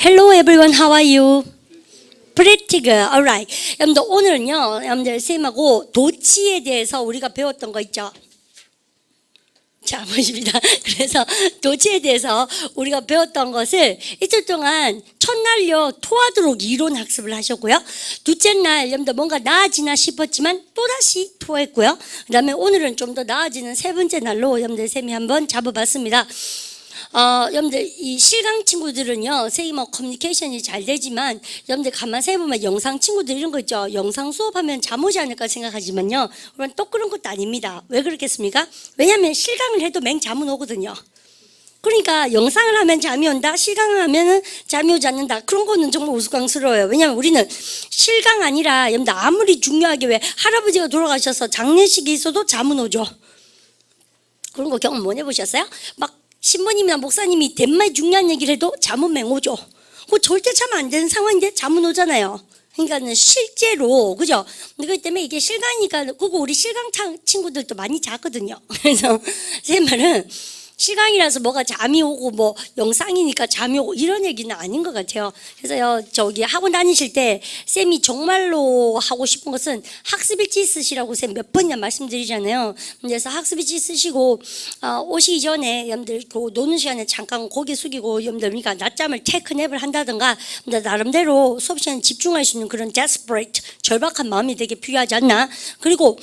Hello everyone, how are you? Pretty good. Alright. 여러분들 오늘은요, 여러분들 쌤하고 도치에 대해서 우리가 배웠던 거 있죠? 자, 보십니다. 그래서 도치에 대해서 우리가 배웠던 것을 이틀 동안 첫날요 토하도록 이론 학습을 하셨고요. 둘째 날 여러분들 뭔가 나아지나 싶었지만 또다시 토했고요. 그 다음에 오늘은 좀 더 나아지는 세 번째 날로 여러분들 쌤이 한번 잡아봤습니다. 여러분들 이 실강 친구들은요, 선생님 커뮤니케이션이 잘 되지만 여러분들 가만 생각해보면 영상 친구들 이런 거 있죠. 영상 수업하면 잠 오지 않을까 생각하지만요, 그건 또 그런 것도 아닙니다. 왜 그렇겠습니까? 왜냐하면 실강을 해도 맹 잠은 오거든요. 그러니까 영상을 하면 잠이 온다, 실강을 하면 잠이 오지 않는다, 그런 거는 정말 우스꽝스러워요. 왜냐하면 우리는 실강 아니라 여러분들 아무리 중요하게 왜 할아버지가 돌아가셔서 장례식이 있어도 잠은 오죠. 그런 거 경험 못 해보셨어요? 막 신부님이나 목사님이 대말 중요한 얘기를 해도 잠은 맹오죠. 그거 절대 자면 안 되는 상황인데 잠은 오잖아요. 그러니까는 실제로, 그죠? 그렇기 때문에 이게 실강이니까, 그거 우리 실강 친구들도 많이 자거든요. 그래서 제 말은 실강이라서 뭐가 잠이 오고 뭐 영상이니까 잠이 오고 이런 얘기는 아닌 것 같아요. 그래서요, 저기 학원 다니실 때 쌤이 정말로 하고 싶은 것은 학습일지 쓰시라고 쌤 몇 번이나 말씀드리잖아요. 그래서 학습일지 쓰시고 오시기 전에 여러분들 그 노는 시간에 잠깐 고개 숙이고 여러분들 그러니까 낮잠을 테크냅을 한다든가 나름대로 수업 시간에 집중할 수 있는 그런 desperate 절박한 마음이 되게 필요하지 않나. 그리고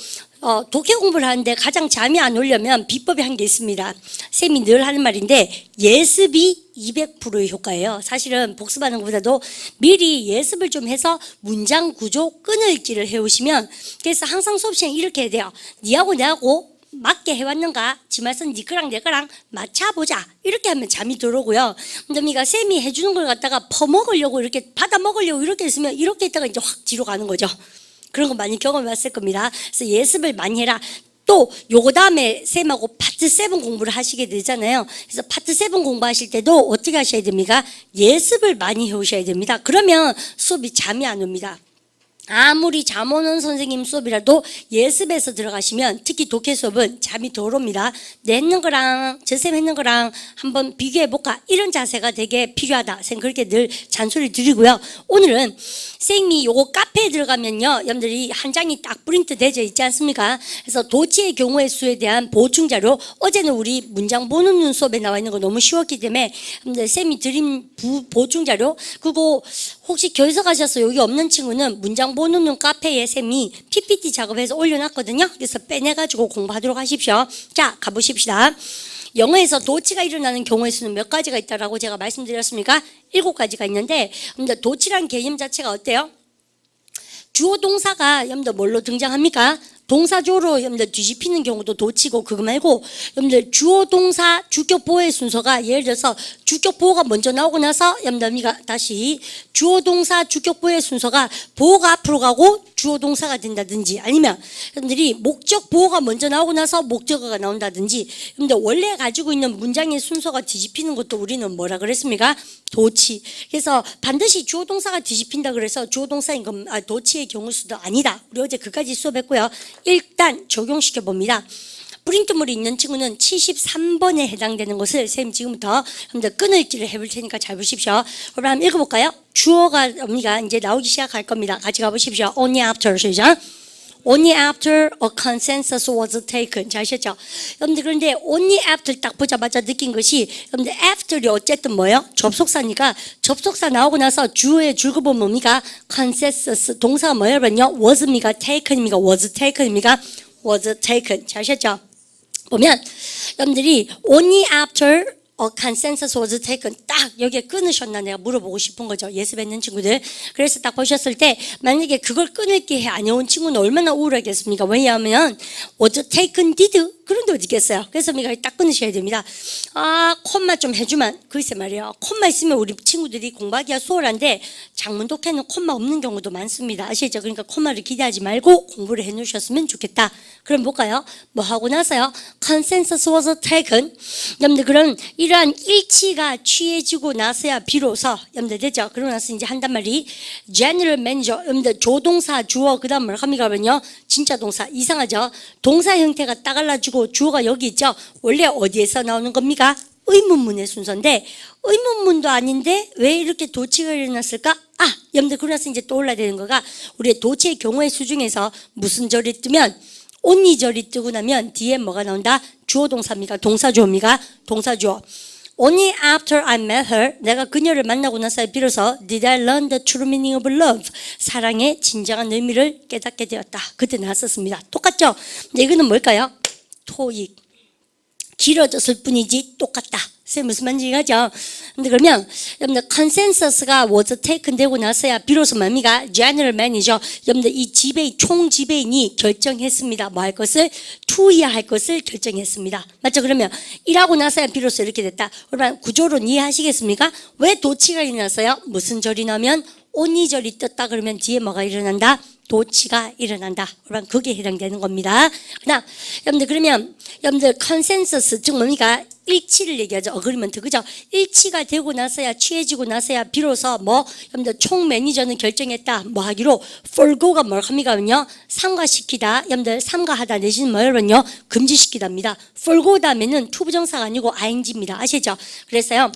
독해 공부를 하는데 가장 잠이 안 오려면 비법이 한 게 있습니다. 쌤이 늘 하는 말인데 예습이 200%의 효과예요. 사실은 복습하는 것보다도 미리 예습을 좀 해서 문장 구조 끊을지를 해오시면, 그래서 항상 수업 시간에 이렇게 해야 돼요. 니하고 내하고 맞게 해왔는가? 지 말씀 니 거랑 내 거랑 맞춰보자. 이렇게 하면 잠이 들어오고요. 그러니까 쌤이 해주는 걸 갖다가 퍼먹으려고 이렇게 받아 먹으려고 이렇게 했으면 이렇게 했다가 이제 확 뒤로 가는 거죠. 그런 거 많이 경험해봤을 겁니다. 그래서 예습을 많이 해라. 또 요거 다음에 쌤하고 파트 7 공부를 하시게 되잖아요. 그래서 파트 7 공부하실 때도 어떻게 하셔야 됩니까? 예습을 많이 해오셔야 됩니다. 그러면 수업이 잠이 안 옵니다. 아무리 잠 오는 선생님 수업이라도 예습해서 들어가시면, 특히 독해 수업은 잠이 덜 옵니다. 내 했는 거랑 저쌤 했는 거랑 한번 비교해볼까, 이런 자세가 되게 필요하다. 쌤 그렇게 늘 잔소리 드리고요. 오늘은 쌤이 요거 카페에 들어가면요, 여러분들이 한 장이 딱 프린트 되어 있지 않습니까? 그래서 도치의 경우의 수에 대한 보충 자료, 어제는 우리 문장 보는 눈 수업에 나와 있는 거 너무 쉬웠기 때문에 쌤이 드린 보충 자료, 그거 혹시 교회에서 가셔서 여기 없는 친구는 문장 보는 눈 카페에 쌤이 PPT 작업해서 올려놨거든요. 그래서 빼내가지고 공부하도록 하십시오. 자, 가보십시다. 영어에서 도치가 일어나는 경우의 수는 몇 가지가 있다라고 제가 말씀드렸습니까? 7가지가 있는데, 도치란 개념 자체가 어때요? 주어 동사가 여러분들 뭘로 등장합니까? 동사조로 여러분들 뒤집히는 경우도 도치고, 그거 말고 여러분들 주어 동사 주격 보호의 순서가, 예를 들어서 주격 보호가 먼저 나오고 나서 여러분들 다시 주어 동사 주격 보호의 순서가 보호가 앞으로 가고 주어 동사가 된다든지, 아니면 여러분들이 목적 보호가 먼저 나오고 나서 목적어가 나온다든지, 여러분들 원래 가지고 있는 문장의 순서가 뒤집히는 것도 우리는 뭐라 그랬습니까? 도치. 그래서 반드시 주어 동사가 뒤집힌다 그래서 주어 동사인 건 도치의 경우 수도 아니다. 우리 어제 그까지 수업했고요. 일단 적용시켜 봅니다. 프린트물이 있는 친구는 73번에 해당되는 것을 쌤 지금부터 끊을지를 해볼 테니까 잘 보십시오. 그럼 한번 읽어볼까요? 주어가 우리가 이제 나오기 시작할 겁니다. 같이 가보십시오. Only after 시작. Only after a consensus was taken. 잘 아셨죠? 여러분들 그런데 only after 딱 보자마자 느낀 것이, 여러분들 after이 어쨌든 뭐예요? 접속사니까 접속사 나오고 나서 주어의 줄거본 뭡니까? consensus. 동사가 뭐예요? 여러분요? was입니까? taken입니까? was taken입니까? was taken. 잘 아셨죠? 보면 여러분들이 only after a consensus was taken 딱 여기에 끊으셨나 내가 물어보고 싶은 거죠. 예습했는 친구들. 그래서 딱 보셨을 때 만약에 그걸 끊을 게 안 해온 친구는 얼마나 우울하겠습니까? 왜냐하면 was taken did 그런 데 어디 있겠어요. 그래서 우리가 딱 끊으셔야 됩니다. 콤마 좀 해주면, 글쎄 말이에요, 콤마 있으면 우리 친구들이 공부하기가 수월한데 장문 독해는 콤마 없는 경우도 많습니다. 아시죠? 그러니까 콤마를 기대하지 말고 공부를 해 놓으셨으면 좋겠다. 그럼 볼까요? 뭐 하고 나서요? consensus was taken. 여러분들 그런 이러한 일치가 취해지고 나서야 비로소, 여러분들 됐죠? 그러고 나서 이제 한단 말이 general manager, 여러분들 조동사 주어 그 다음 뭘 합니까? 그러면요, 진짜 동사. 이상하죠? 동사 형태가 따갈라지고 주어가 여기 있죠? 원래 어디에서 나오는 겁니까? 의문문의 순서인데 의문문도 아닌데 왜 이렇게 도치가 일어났을까? 여러분들 그러나서 이제 떠올라야 되는 거가 우리의 도치의 경우의 수 중에서 무슨 절이 뜨면 only 절이 뜨고 나면 뒤에 뭐가 나온다? 주어 동사입니까? 동사주어입니까? 동사주어. Only after I met her, 내가 그녀를 만나고 나서 비로소 did I learn the true meaning of love. 사랑의 진정한 의미를 깨닫게 되었다. 그때 나왔었습니다. 똑같죠? 근데 이거는 뭘까요? 토익. 길어졌을 뿐이지 똑같다. 선생님 무슨 말인지 이해하죠? 근데 그러면 여러분들 컨센서스가 was taken 되고 나서야 비로소 뭡니까? general manager. 여러분들 이 지배인 총 지배인이 결정했습니다. 뭐 할 것을? to야 할 것을 결정했습니다. 맞죠? 그러면 일하고 나서야 비로소 이렇게 됐다. 그러면 구조론 이해하시겠습니까? 왜 도치가 일어났어요? 무슨 절이 나면 only 절이 떴다 그러면 뒤에 뭐가 일어난다? 도치가 일어난다. 그러면 그게 해당되는 겁니다. 그다음 여러분들 그러면 여러분들 컨센서스 즉 뭡니까? 일치를 얘기하죠. 어그리먼트 그죠? 일치가 되고 나서야 취해지고 나서야 비로소 뭐 여러분들 총 매니저는 결정했다. 뭐 하기로 forgo가 뭘 합니까요? 삼가시키다. 여러분들 삼가하다 내지는 뭐냐면요 금지시키다입니다. forgo 다음에는 투부정사가 아니고 ing입니다. 아시죠? 그래서요.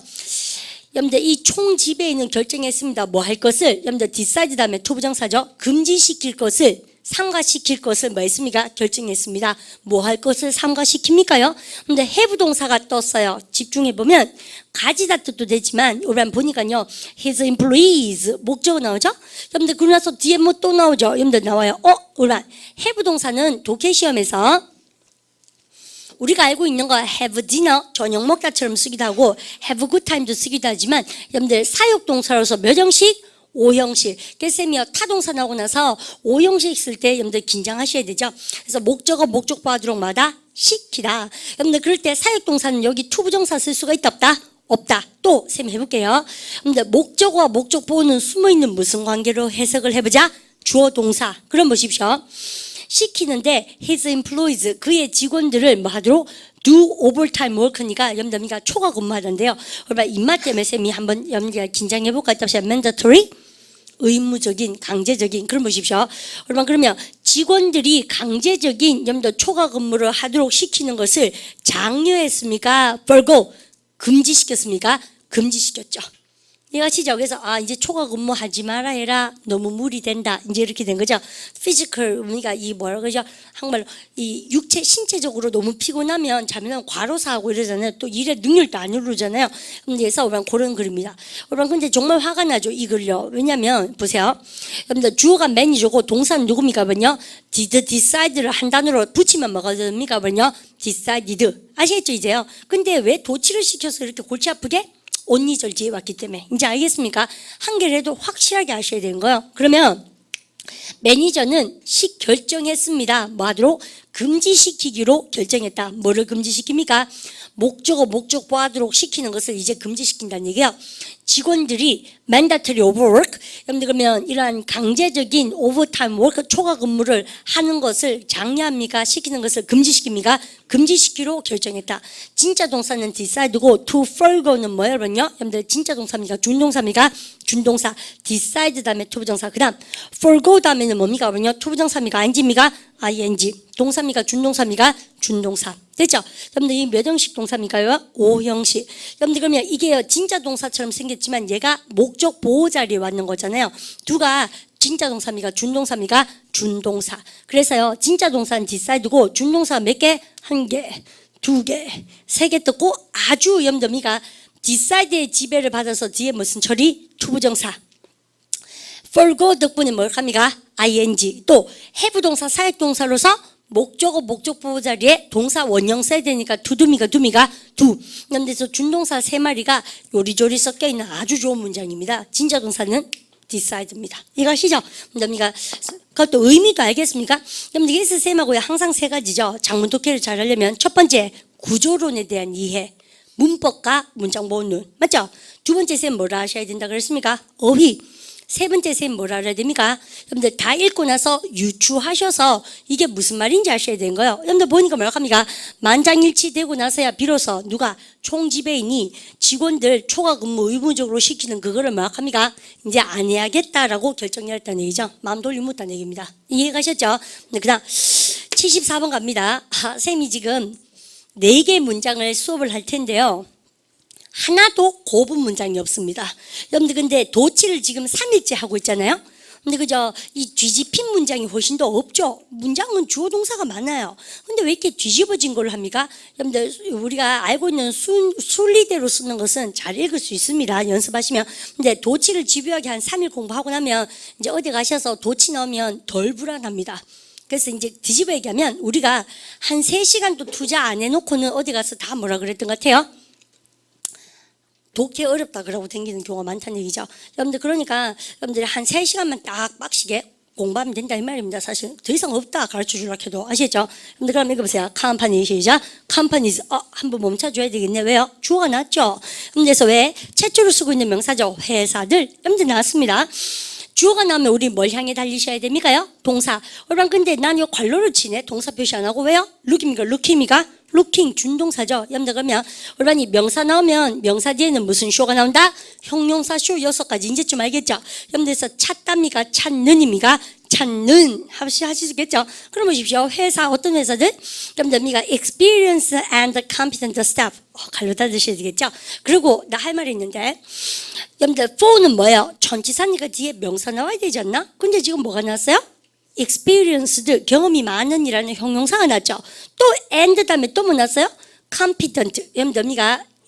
여러분들 이 총 지배인은 결정했습니다. 뭐 할 것을 여러분들 decide 다음에 투부정사죠. 금지시킬 것을 삼가시킬 것을 뭐 했습니까? 결정했습니다. 뭐 할 것을 삼가시킵니까요? 근데 have 동사가 떴어요. 집중해 보면 가지다 뜻도 되지만 우리는 보니까요. his employees 목적어 나오죠? 여러분들 그러고 나서 뒤에 뭐 또 나오죠? 여러분들 나와요. 우리는 have 동사는 독해 시험에서 우리가 알고 있는 거 have dinner 저녁 먹다처럼 쓰기도 하고 have good time도 쓰기도 하지만 여러분들 사역동사로서 몇 형식? 5형식. 그래서 쌤이요 타동사 나오고 나서 5형식 쓸 때 여러분들 긴장하셔야 되죠. 그래서 목적어 목적 보아도록마다 시키다. 여러분들 그럴 때 사역동사는 여기 투부정사 쓸 수가 있다 없다? 없다. 또 쌤 해볼게요. 여러분들 목적어와 목적 보호는 숨어있는 무슨 관계로 해석을 해보자? 주어 동사. 그럼 보십시오. 시키는데 his employees 그의 직원들을 뭐 하도록 do overtime work니까 여러분들 초과 근무하던데요. 그러면 입맛 때문에 쌤이 한번 여러분들 긴장해 볼까 했다. mandatory 의무적인 강제적인 그럼 보십시오. 그러면 직원들이 강제적인 여러분들 초과 근무를 하도록 시키는 것을 장려했습니까? forgo 금지시켰습니까? 금지시켰죠. 이해가시죠? 그래서 이제 초과 근무하지 마라 해라. 너무 무리된다. 이제 이렇게 된 거죠. 피지컬 우리가 이 뭐라 그러죠? 한국말로 이 육체 신체적으로 너무 피곤하면 자면 과로사하고 이러잖아요. 또 일에 능률도 안 오르잖아요. 그래서 우리는 그런 글입니다. 여러분 근데 정말 화가 나죠. 이 글요. 왜냐면 보세요. 여러분들 주어가 매니저고 동사는 누굽니까? 뭐요? did decide를 한 단어로 붙이면 뭐가 됩니까? 뭐요? decided. 아시겠죠 이제요? 근데 왜 도치를 시켜서 이렇게 골치 아프게? 온리절 뒤에 왔기 때문에 이제 알겠습니까? 한겨레도 확실하게 아셔야 되는 거예요. 그러면 매니저는 결정했습니다. 뭐 하도록? 금지시키기로 결정했다. 뭐를 금지시킵니까? 목적어 목적 보하도록 시키는 것을 이제 금지시킨다는 얘기예요. 직원들이 mandatory overwork 여러분들 그러면 이러한 강제적인 overtime work 초과 근무를 하는 것을 장려합니까? 시키는 것을 금지시킵니까? 금지시키로 결정했다. 진짜 동사는 decide고 to forgo는 뭐예요? 여러분들 진짜 동사입니까? 준동사입니까? 준동사 decide 다음에 투부정사 그 다음 forgo 다음에는 뭡니까? 투부정사입니까? ing입니까? ing 동사입니까? 준동사입니까? 준동사 됐죠? 여러분들 이 몇 형식 동사입니까요? 5형식. 여러분들 그러면 이게 진짜 동사처럼 생겼지만 얘가 목적 보호 자리에 왔는 거잖아요. 두가 진짜 동사입니까? 준동사입니까? 준동사. 그래서요 진짜 동사는 decide고 준동사 몇 개? 1개, 2개, 3개 떴고 아주 여러분들이가 decide의 지배를 받아서 뒤에 무슨 처리? 투부정사. forgo 덕분에 뭘 합니까? ing. 또 have 동사 사역동사로서 목적어 목적 보호 자리에 동사 원형 써야 되니까 두미가 두. 그런데서 준동사 3마리가 요리조리 섞여 있는 아주 좋은 문장입니다. 진짜 동사는 decide입니다. 이거 아시죠? 그러니까 그것도 의미도 알겠습니까? 그럼 이게 쌤하고 항상 3가지죠. 작문 독해를 잘 하려면 첫 번째 구조론에 대한 이해, 문법과 문장 보호론 맞죠? 두 번째 쌤 뭐라 하셔야 된다 그랬습니까? 어휘. 세 번째 쌤 뭐라 알아야 됩니까? 여러분들 다 읽고 나서 유추하셔서 이게 무슨 말인지 아셔야 되는 거예요. 여러분들 보니까 뭐라 합니까? 만장일치되고 나서야 비로소 누가 총지배인이 직원들 초과 근무 의무적으로 시키는 그거를 뭐라 합니까? 이제 안 해야겠다라고 결정했다는 얘기죠. 마음 돌림 못다는 얘기입니다. 이해가셨죠? 그 다음 74번 갑니다. 쌤이 지금 4개 문장을 수업을 할 텐데요. 하나도 고분 문장이 없습니다. 여러분들 근데 도치를 지금 3일째 하고 있잖아요. 근데 그저 이 뒤집힌 문장이 훨씬 더 없죠. 문장은 주어 동사가 많아요. 근데 왜 이렇게 뒤집어진 걸 합니까? 여러분들 우리가 알고 있는 순리대로 쓰는 것은 잘 읽을 수 있습니다. 연습하시면. 근데 도치를 집요하게 한 3일 공부하고 나면 이제 어디 가셔서 도치 나오면 덜 불안합니다. 그래서 이제 뒤집어 얘기하면 우리가 한 3시간도 투자 안 해놓고는 어디 가서 다 뭐라 그랬던 것 같아요? 독해 어렵다 그러고 다니는 경우가 많다는 얘기죠. 여러분들 그러니까 여러분들이 한 3시간만 딱 빡시게 공부하면 된다 이 말입니다. 사실 더 이상 없다 가르쳐 주려 해도 아시겠죠? 여러분들 그럼 읽어보세요. 컴퍼니 시작. 컴퍼니즈 한번 멈춰줘야 되겠네. 왜요? 주어가 나왔죠. 그래서 왜? 최초로 쓰고 있는 명사죠. 회사들. 여러분들 나왔습니다. 주어가 나오면 우리 뭘 향해 달리셔야 됩니까요? 동사. 여러분 근데 난 이 괄호를 치네. 동사 표시 안 하고 왜요? look입니까? looking 준동사죠. 여러분들 그러면 여러분이 명사 나오면 명사 뒤에는 무슨 쇼가 나온다? 형용사 쇼 6가지 이제 좀 알겠죠? 여러분들에서 찾답니까? 찾는입니까? 찾는 하시겠죠? 그럼 보십시오. 회사 어떤 회사들? 여러분들 experience and competent staff 갈로 닫으셔야 되겠죠? 그리고 나 할 말이 있는데 여러분들 for는 뭐예요? 전치사니까 뒤에 명사 나와야 되지 않나? 근데 지금 뭐가 나왔어요? experienced 경험이 많은이라는 형용사가 났죠. 또 and 다음에 또 뭐 났어요? competent 여러분들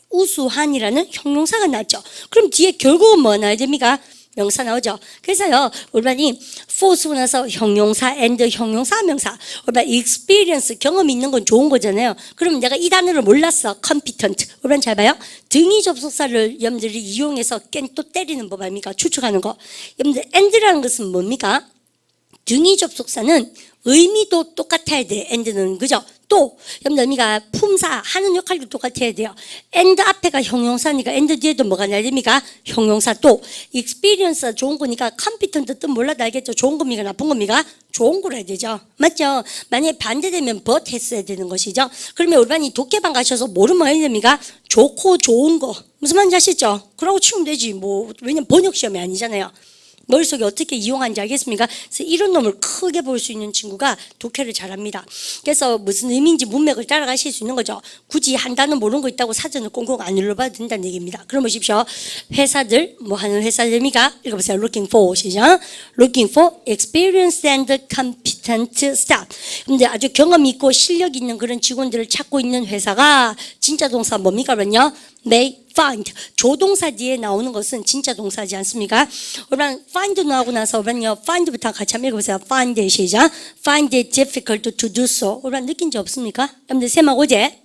우수한이라는 형용사가 났죠. 그럼 뒤에 결국은 뭐 나와야 됩니까? 명사 나오죠. 그래서요 우리반이 for 쓰고 나서 형용사 and 형용사 명사 우리반 experience 경험이 있는 건 좋은 거잖아요. 그럼 내가 이 단어를 몰랐어. competent 우리반 잘 봐요. 등위 접속사를 여러분들이 이용해서 또 때리는 법 아닙니까? 추측하는 거. 여러분들 and라는 것은 뭡니까? 등위 접속사는 의미도 똑같아야 돼. and는 그죠? 또 여러분들 의미가 품사 하는 역할도 똑같아야 돼요. and 앞에가 형용사니까 and 뒤에도 뭐가 나야 됩니까? 형용사. 또 experience가 좋은 거니까 competent 뜻 몰라도 알겠죠? 좋은 겁니까? 나쁜 겁니까? 좋은 거라 해야 되죠. 맞죠? 만약에 반대되면 but 했어야 되는 것이죠. 그러면 우리반이 독해방 가셔서 모르면 해야 됩니까? 좋고 좋은 거 무슨 말인지 아시죠? 그러고 치우면 되지. 왜냐면 번역 시험이 아니잖아요. 머릿속에 어떻게 이용하는지 알겠습니까? 그래서 이런 놈을 크게 볼 수 있는 친구가 독해를 잘합니다. 그래서 무슨 의미인지 문맥을 따라가실 수 있는 거죠. 굳이 한 단어 모르는 거 있다고 사전을 꽁꽁 안 눌러봐도 된다는 얘기입니다. 그럼 보십시오. 회사들 뭐 하는 회사들입니까? 읽어보세요. Looking for 시작. Looking for experienced and competent staff. 근데 아주 경험 있고 실력 있는 그런 직원들을 찾고 있는 회사가 진짜 동사 뭡니까? 그러면요. may find 조동사 뒤에 나오는 것은 진짜 동사지 않습니까? 여러분 find 나오고 나서 여러분요 find부터 같이 한번 읽어보세요. find 시작. find it difficult to do so. 여러분 느낀 적 없습니까? 여러분들 쌤하고 어제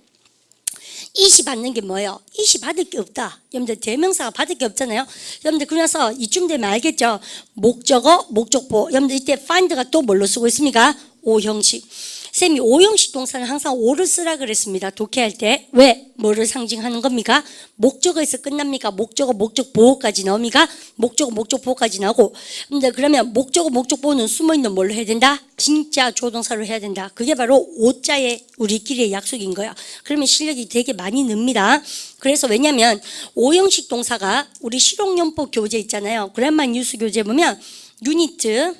이시 받는 게 뭐예요? 이시 받을 게 없다. 여러분들 대명사가 받을 게 없잖아요. 여러분들 그래서 이쯤 되면 알겠죠? 목적어, 목적보. 여러분들 이때 find가 또 뭘로 쓰고 있습니까? 오형식. 쌤이 오형식 동사는 항상 오를 쓰라 그랬습니다. 독해할 때. 왜? 뭐를 상징하는 겁니까? 목적어에서 끝납니까? 목적어, 목적보호까지 나옵니까? 목적어, 목적보호까지 나오고. 근데 그러면 목적어, 목적보호는 숨어있는 뭘로 해야 된다? 진짜 조동사로 해야 된다. 그게 바로 오자의 우리끼리의 약속인 거야. 그러면 실력이 되게 많이 늡니다. 그래서 왜냐면 오형식 동사가 우리 실용연법 교재 있잖아요. 그랜마 뉴스 교재 보면 유니트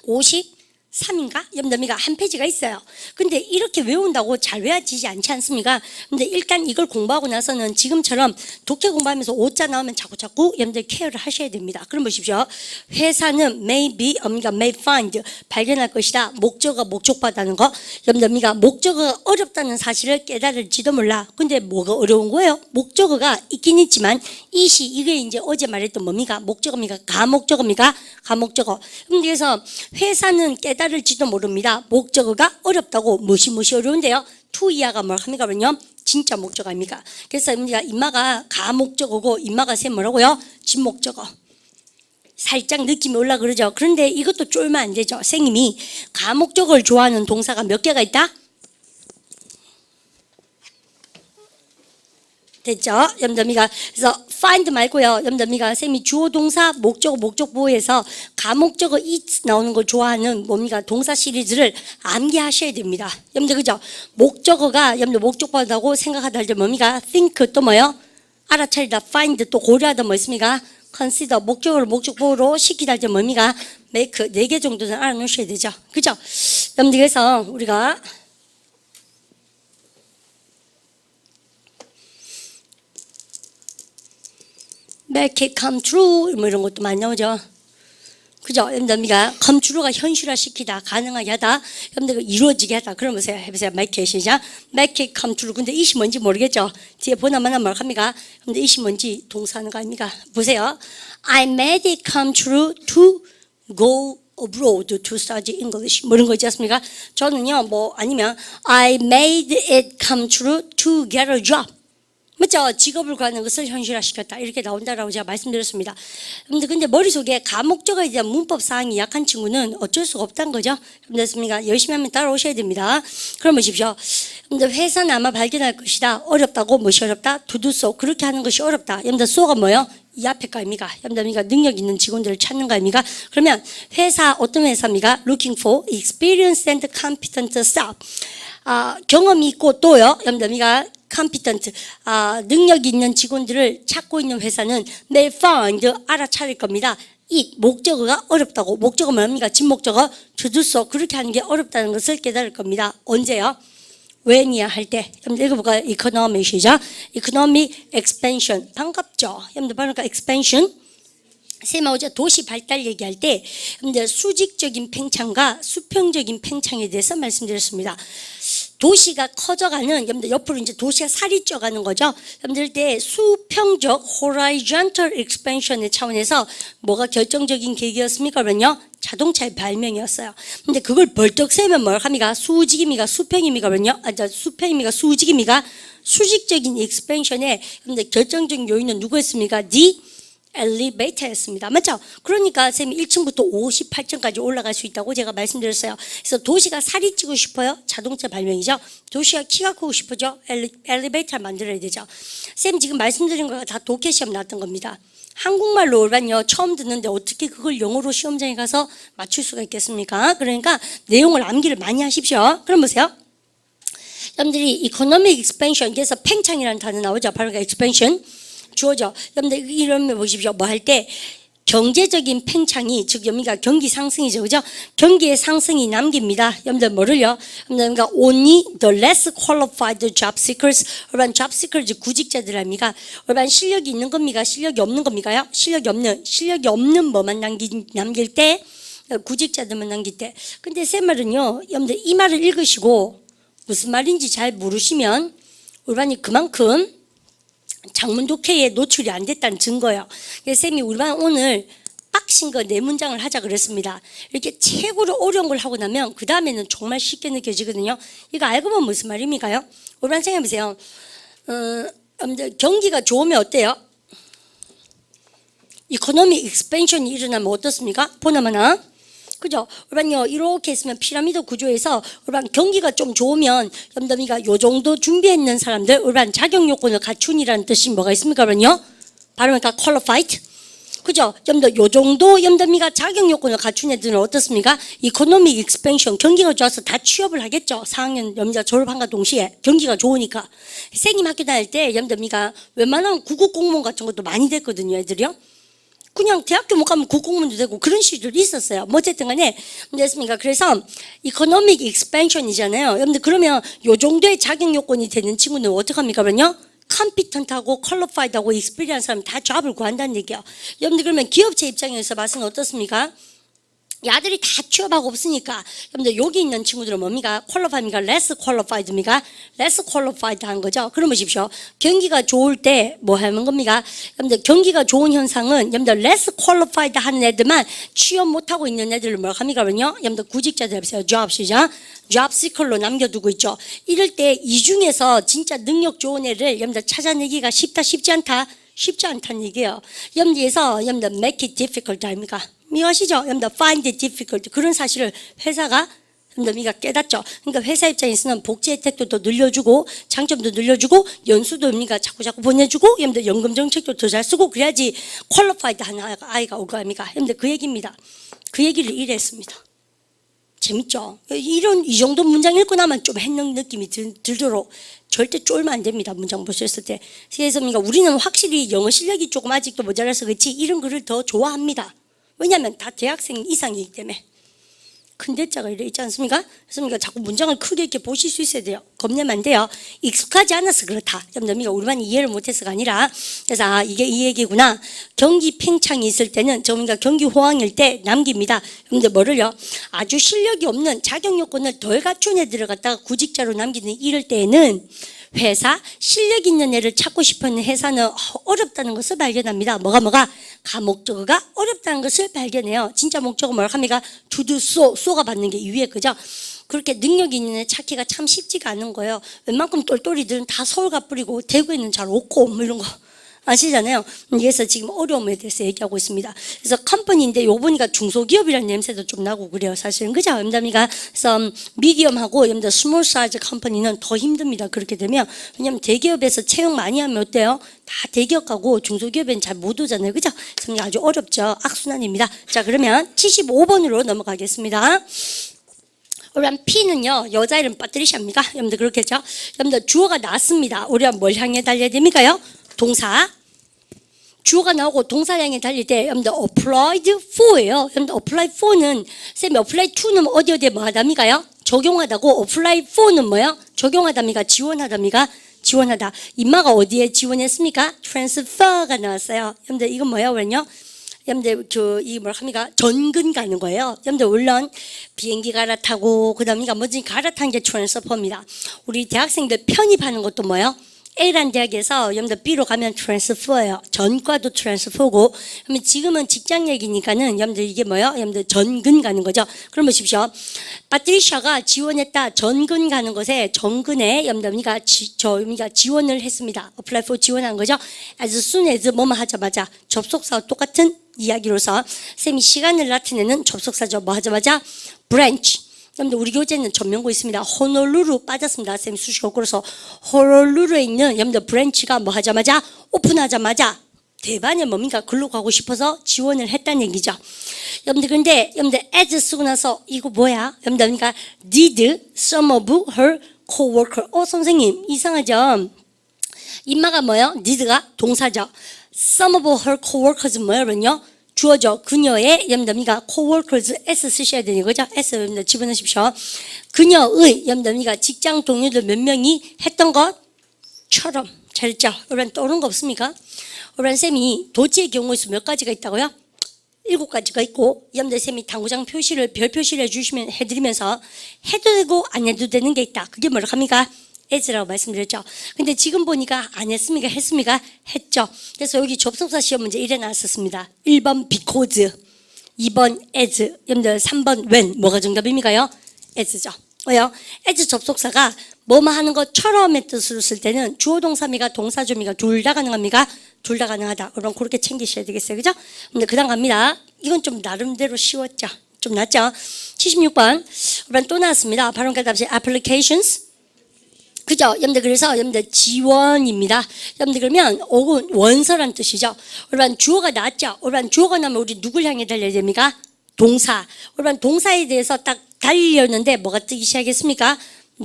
53인가? 염더미가 한 페이지가 있어요. 근데 이렇게 외운다고 잘 외워지지 않지 않습니까? 근데 일단 이걸 공부하고 나서는 지금처럼 독해 공부하면서 오자 나오면 자꾸 염들 케어를 하셔야 됩니다. 그럼 보십시오. 회사는 may be, may find, 발견할 것이다. 목적어, 목적받다는 거. 염더미가 목적어가 어렵다는 사실을 깨달을지도 몰라. 근데 뭐가 어려운 거예요? 목적어가 있긴 있지만 이게 이제 어제 말했던 뭡니까? 목적어입니까? 가목적어입니까? 가목적어. 그래서 회사는 깨달을지도 모릅니다. 목적어가 어렵다고 무시 어려운데요. to 이하가 뭘 합니까? 그러면 진짜 목적어 아닙니까? 그래서 우리가 인마가 가목적어고 인마가 쌤 뭐라고요? 진목적어. 살짝 느낌이 올라 그러죠. 그런데 이것도 쫄면 안 되죠. 선생님이 가목적어를 좋아하는 동사가 몇 개가 있다? 됐죠? 염더미가 그래서 find 말고요. 염더미가 쌤이 주어 동사 목적어 목적보호에서 가목적어 it 나오는 걸 좋아하는 뭡니까? 동사 시리즈를 암기하셔야 됩니다. 염더 그죠? 목적어가 염더 목적보호다고 생각하다 할 때 뭡니까? think 또 뭐요? 알아차리다 find 또 고려하다 뭐 있습니까? consider 목적어를 목적보호로 시키다 할 때 뭡니까? make 4개 정도는 알아놓으셔야 되죠. 그죠? 염더 그래서 우리가 make it come true 뭐 이런 것도 많이 나오죠. 그죠? 여러분들 come true가 현실화시키다, 가능하게 하다, 여러분들 이루어지게 하다. 그럼 보세요. 해보세요. make it 시작. make it come true. 근데 이시 뭔지 모르겠죠? 뒤에 보나마나 뭘 합니까? 근데 이시 뭔지 동사하는 거 아닙니까? 보세요. I made it come true to go abroad to study English. 뭐 이런 거 있지 않습니까? 저는요, 뭐 아니면 I made it come true to get a job. 맞죠? 직업을 구하는 것을 현실화시켰다. 이렇게 나온다라고 제가 말씀드렸습니다. 근데 머릿속에 가목적어에 대한 문법 사항이 약한 친구는 어쩔 수가 없다는 거죠. 됐습니까? 열심히 하면 따라오셔야 됩니다. 그럼 보십시오. 근데 회사는 아마 발견할 것이다. 어렵다고 무엇이 어렵다? to do so. 그렇게 하는 것이 어렵다. 여러분들 so가 뭐예요? 이 앞에 거입니까? 여러분들 능력 있는 직원들을 찾는 거입니까? 그러면 회사 어떤 회사입니까? looking for experienced and competent staff. 경험이 있고 또요. 여러분들 competent, 능력 있는 직원들을 찾고 있는 회사는 may find, 알아차릴 겁니다. 이 목적어가 어렵다고. 목적어 뭡니까? 진목적어 to do so. 그렇게 하는 게 어렵다는 것을 깨달을 겁니다. 언제요? when이야 할 때. 여러분들 읽어볼까요? economic 시작. economic expansion. 반갑죠? 여러분들 바로 expansion. 쌤 어제 도시 발달 얘기할 때 여러분들 수직적인 팽창과 수평적인 팽창에 대해서 말씀드렸습니다. 도시가 커져가는, 여러분들 옆으로 이제 도시가 살이 쪄가는 거죠. 여러분들 때 수평적 horizontal expansion의 차원에서 뭐가 결정적인 계기였습니까? 그러면요, 자동차의 발명이었어요. 근데 그걸 벌떡 세면 뭘 합니까? 수직입니까? 수평입니까? 그러면요, 수평입니까? 수직입니까? 수직적인 expansion의 여러분들 결정적인 요인은 누구였습니까? The 엘리베이터였습니다. 맞죠? 그러니까 쌤이 1층부터 58층까지 올라갈 수 있다고 제가 말씀드렸어요. 그래서 도시가 살이 찌고 싶어요? 자동차 발명이죠. 도시가 키가 크고 싶어죠? 엘리베이터를 만들어야 되죠. 쌤 지금 말씀드린 거가 다 독해 시험 나왔던 겁니다. 한국말로 올반요 처음 듣는데 어떻게 그걸 영어로 시험장에 가서 맞출 수가 있겠습니까? 그러니까 내용을 암기를 많이 하십시오. 그럼 보세요. 여러분들이 economic expansion, 그래서 팽창이라는 단어 나오죠. 바로 그 expansion. 주어져. 여러분들 이러면 보십시오. 뭐 할 때 경제적인 팽창이, 즉 여기가 경기 상승이죠. 그죠? 경기의 상승이 남깁니다. 여러분들 뭐를요? 여러분들 only the less qualified job seekers, urban job seekers 구직자들 아닙니까? urban 실력이 있는 겁니까? 실력이 없는 겁니까요? 실력이 없는 뭐만 남길 때, 구직자들만 남길 때. 근데 쌤 말은요. 여러분들 이 말을 읽으시고 무슨 말인지 잘 모르시면 urban이 그만큼 장문 독해에 노출이 안 됐다는 증거예요. 그래서 쌤이 우리만 오늘 빡신 거 4문장을 하자 그랬습니다. 이렇게 최고로 어려운 걸 하고 나면 그 다음에는 정말 쉽게 느껴지거든요. 이거 알고 보면 무슨 말입니까요? 우리만 생각해보세요. 경기가 좋으면 어때요? 이코노미 익스펜션이 일어나면 어떻습니까? 보나마나. 그죠? 여러분요, 이렇게 있으면 피라미드 구조에서 여러분 경기가 좀 좋으면 여러분들이 요 정도 준비했는 사람들, 여러분 자격 요건을 갖춘이라는 뜻이 뭐가 있습니까? 여러분요? 바로 그러니까 qualified. 그죠? 여러분들 요 정도 여러분들이 자격 요건을 갖춘 애들은 어떻습니까? 이코노믹 익스펜션, 경기가 좋아서 다 취업을 하겠죠. 4학년 여러분들 졸업한과 동시에 경기가 좋으니까. 생님 학교 다닐 때 여러분들이 웬만하면 구급 공무원 같은 것도 많이 됐거든요, 애들이요. 그냥 대학교 못 가면 국공무원도 되고 그런 시절이 있었어요. 뭐 어쨌든 간에 됐습니까? 그래서 이코노믹 익스펜션이잖아요. 여러분들 그러면 요 정도의 자격 요건이 되는 친구는 어떡합니까? 그러면요. 컴피턴트하고 퀄리파이드하고 익스피리언스 사람 다 잡을 구한다는 얘기예요. 여러분들 그러면 기업체 입장에서 봐서는 어떻습니까? 야들이 다 취업하고 없으니까 여러분들 여기 있는 친구들은 뭡니까? 퀄리파이드입니까? less qualified입니까? less qualified 한 거죠. 그럼 보십시오. 경기가 좋을 때 뭐 하는 겁니까? 여러분들 경기가 좋은 현상은 여러분들 less qualified 하는 애들만 취업 못하고 있는 애들을 뭐 합니까? 그러면요. 여러분들 구직자들 보세요. job 시작. job seeker로 남겨두고 있죠. 이럴 때 이 중에서 진짜 능력 좋은 애를 여러분들 찾아내기가 쉽다 쉽지 않다? 쉽지 않다는 얘기예요. 여러분들에서 여러분들 make it difficult 아닙니까? 미워하시죠? 여러분들 find it difficult. 그런 사실을 회사가 여러분들 깨닫죠. 그러니까 회사 입장에서는 복지 혜택도 더 늘려주고 장점도 늘려주고 연수도 우리가 자꾸 보내주고 여러분들 연금 정책도 더 잘 쓰고 그래야지 qualified 한 아이가 올 거 아닙니까? 여러분들 그 얘기입니다. 그 얘기를 이래 했습니다. 재밌죠? 이 정도 문장 읽고 나면 좀 했는 느낌이 들도록 절대 쫄면 안 됩니다. 문장 보셨을 때. 그래서 우리는 확실히 영어 실력이 조금 아직도 모자라서 그렇지 이런 글을 더 좋아합니다. 왜냐하면 다 대학생 이상이기 때문에. 큰 대자가 이래 있지 않습니까? 그래서 자꾸 문장을 크게 이렇게 보실 수 있어야 돼요. 겁내면 안 돼요. 익숙하지 않아서 그렇다. 여러분들 우리만 이해를 못해서가 아니라 그래서 이게 이 얘기구나. 경기 팽창이 있을 때는 저희가 경기 호황일 때 남깁니다. 여러분들 뭐를요? 아주 실력이 없는 자격 요건을 덜 갖춘 애들을 갖다가 구직자로 남기는 이럴 때에는 회사 실력 있는 애를 찾고 싶은 회사는 어렵다는 것을 발견합니다. 뭐가 가목적어가 어렵다는 것을 발견해요. 진짜 목적어 뭐라 합니까? 두두 쏘가 받는 게 위에 그죠? 그렇게 능력이 있는 애 찾기가 참 쉽지가 않은 거예요. 웬만큼 똘똘이들은 다 서울가 뿌리고 대구에는 잘 없고 뭐 이런 거 아시잖아요. 그래서 지금 어려움에 대해서 얘기하고 있습니다. 그래서 컴퍼니인데 요 보니까 중소기업이라는 냄새도 좀 나고 그래요. 사실은 그죠? 여러분들 그래서 미디엄하고 여러분들 스몰 사이즈 컴퍼니는 더 힘듭니다. 그렇게 되면 왜냐면 대기업에서 채용 많이 하면 어때요? 다 대기업 가고 중소기업엔 잘 못 오잖아요. 그죠? 그래서 아주 어렵죠. 악순환입니다. 자, 그러면 75번으로 넘어가겠습니다. 우리한 P는요, 여자 이름 파트리샤입니까? 여러분들 그렇겠죠? 여러분들 주어가 나왔습니다. 우리가 뭘 향해 달려야 됩니까요? 동사. 주어가 나오고 동사 향해 달릴 때 여러분들 applied for예요. 여러분들 applied for는 쌤이 applied to는 어디에 뭐 하답니까요? 적용하다고. applied for는 뭐예요? 적용하답니까? 지원하답니까? 지원하다. 인마가 어디에 지원했습니까? transfer가 나왔어요. 여러분들 이건 뭐예요? 그러면요? 여러분들 이 뭐라 합니까? 전근 가는 거예요. 여러분들 물론 비행기 갈아타고 그다음에 뭐지 갈아타는 게 트랜스퍼입니다. 우리 대학생들 편입하는 것도 뭐예요? A라는 대학에서 여러분들 B로 가면 트랜스퍼예요. 전과도 트랜스퍼고 그러면 지금은 직장 얘기니까는 여러분들 이게 뭐예요? 여러분들 전근 가는 거죠. 그럼 보십시오. 파트리샤가 지원했다. 전근 가는 것에 전근에 여러분들 우리가 지원을 했습니다. apply for 지원한 거죠. as soon as 뭐뭐 하자마자 접속사와 똑같은 이야기로서 쌤이 시간을 나타내는 접속사죠. 뭐 하자마자 branch. 여러분들 우리 교재는 전면고 있습니다. 호놀루루 빠졌습니다. 쌤이 수식 거꾸로서 호놀루루에 있는 여러분들 브랜치가 뭐 하자마자 오픈하자마자 대반에 뭡니까? 글로 가고 싶어서 지원을 했다는 얘기죠. 여러분들 근데 여러분들 as 쓰고 나서 이거 뭐야? 여러분들 그러니까 did some of her coworker. 선생님 이상하죠? 인마가 뭐예요? did가 동사죠. some of her coworkers 뭐예요? 주어져. 그녀의 여러분들 coworkers s 쓰셔야 되는 거죠. s 여러분들 집어넣으십시오. 그녀의 여러분들 직장 동료들 몇 명이 했던 것처럼 잘했죠. 여러분 떠오르는 거 없습니까? 여러분 쌤이 도지의 경우에서 몇 가지가 있다고요? 7가지가 있고 여러분들 쌤이 당구장 표시를 별 표시를 해드리면서 해도 되고 안 해도 되는 게 있다. 그게 뭐라고 합니까? as라고 말씀드렸죠. 근데 지금 보니까 안 했습니까? 했습니까? 했죠. 그래서 여기 접속사 시험 문제 이래 나왔었습니다. 1번 because, 2번 as, 여러분들 3번 when. 뭐가 정답입니까요? as죠. 왜요? as 접속사가 뭐뭐 하는 것처럼의 뜻으로 쓸 때는 주어 동사미가 동사조미가 둘 다 가능합니까? 둘 다 가능하다. 그럼 그렇게 챙기셔야 되겠어요. 그죠? 근데 그 다음 갑니다. 이건 좀 나름대로 쉬웠죠. 좀 낫죠? 76번. 그럼 또 나왔습니다. 발음과 답시 applications. 그죠? 여러분들 그래서 여러분들 지원입니다. 여러분들 그러면 오군 원서란 뜻이죠. 여러분 주어가 나왔죠? 여러분 주어가 나면 우리 누굴 향해 달려야 됩니까? 동사. 여러분 동사에 대해서 딱 달리려는데 뭐가 뜨기 시작했습니까?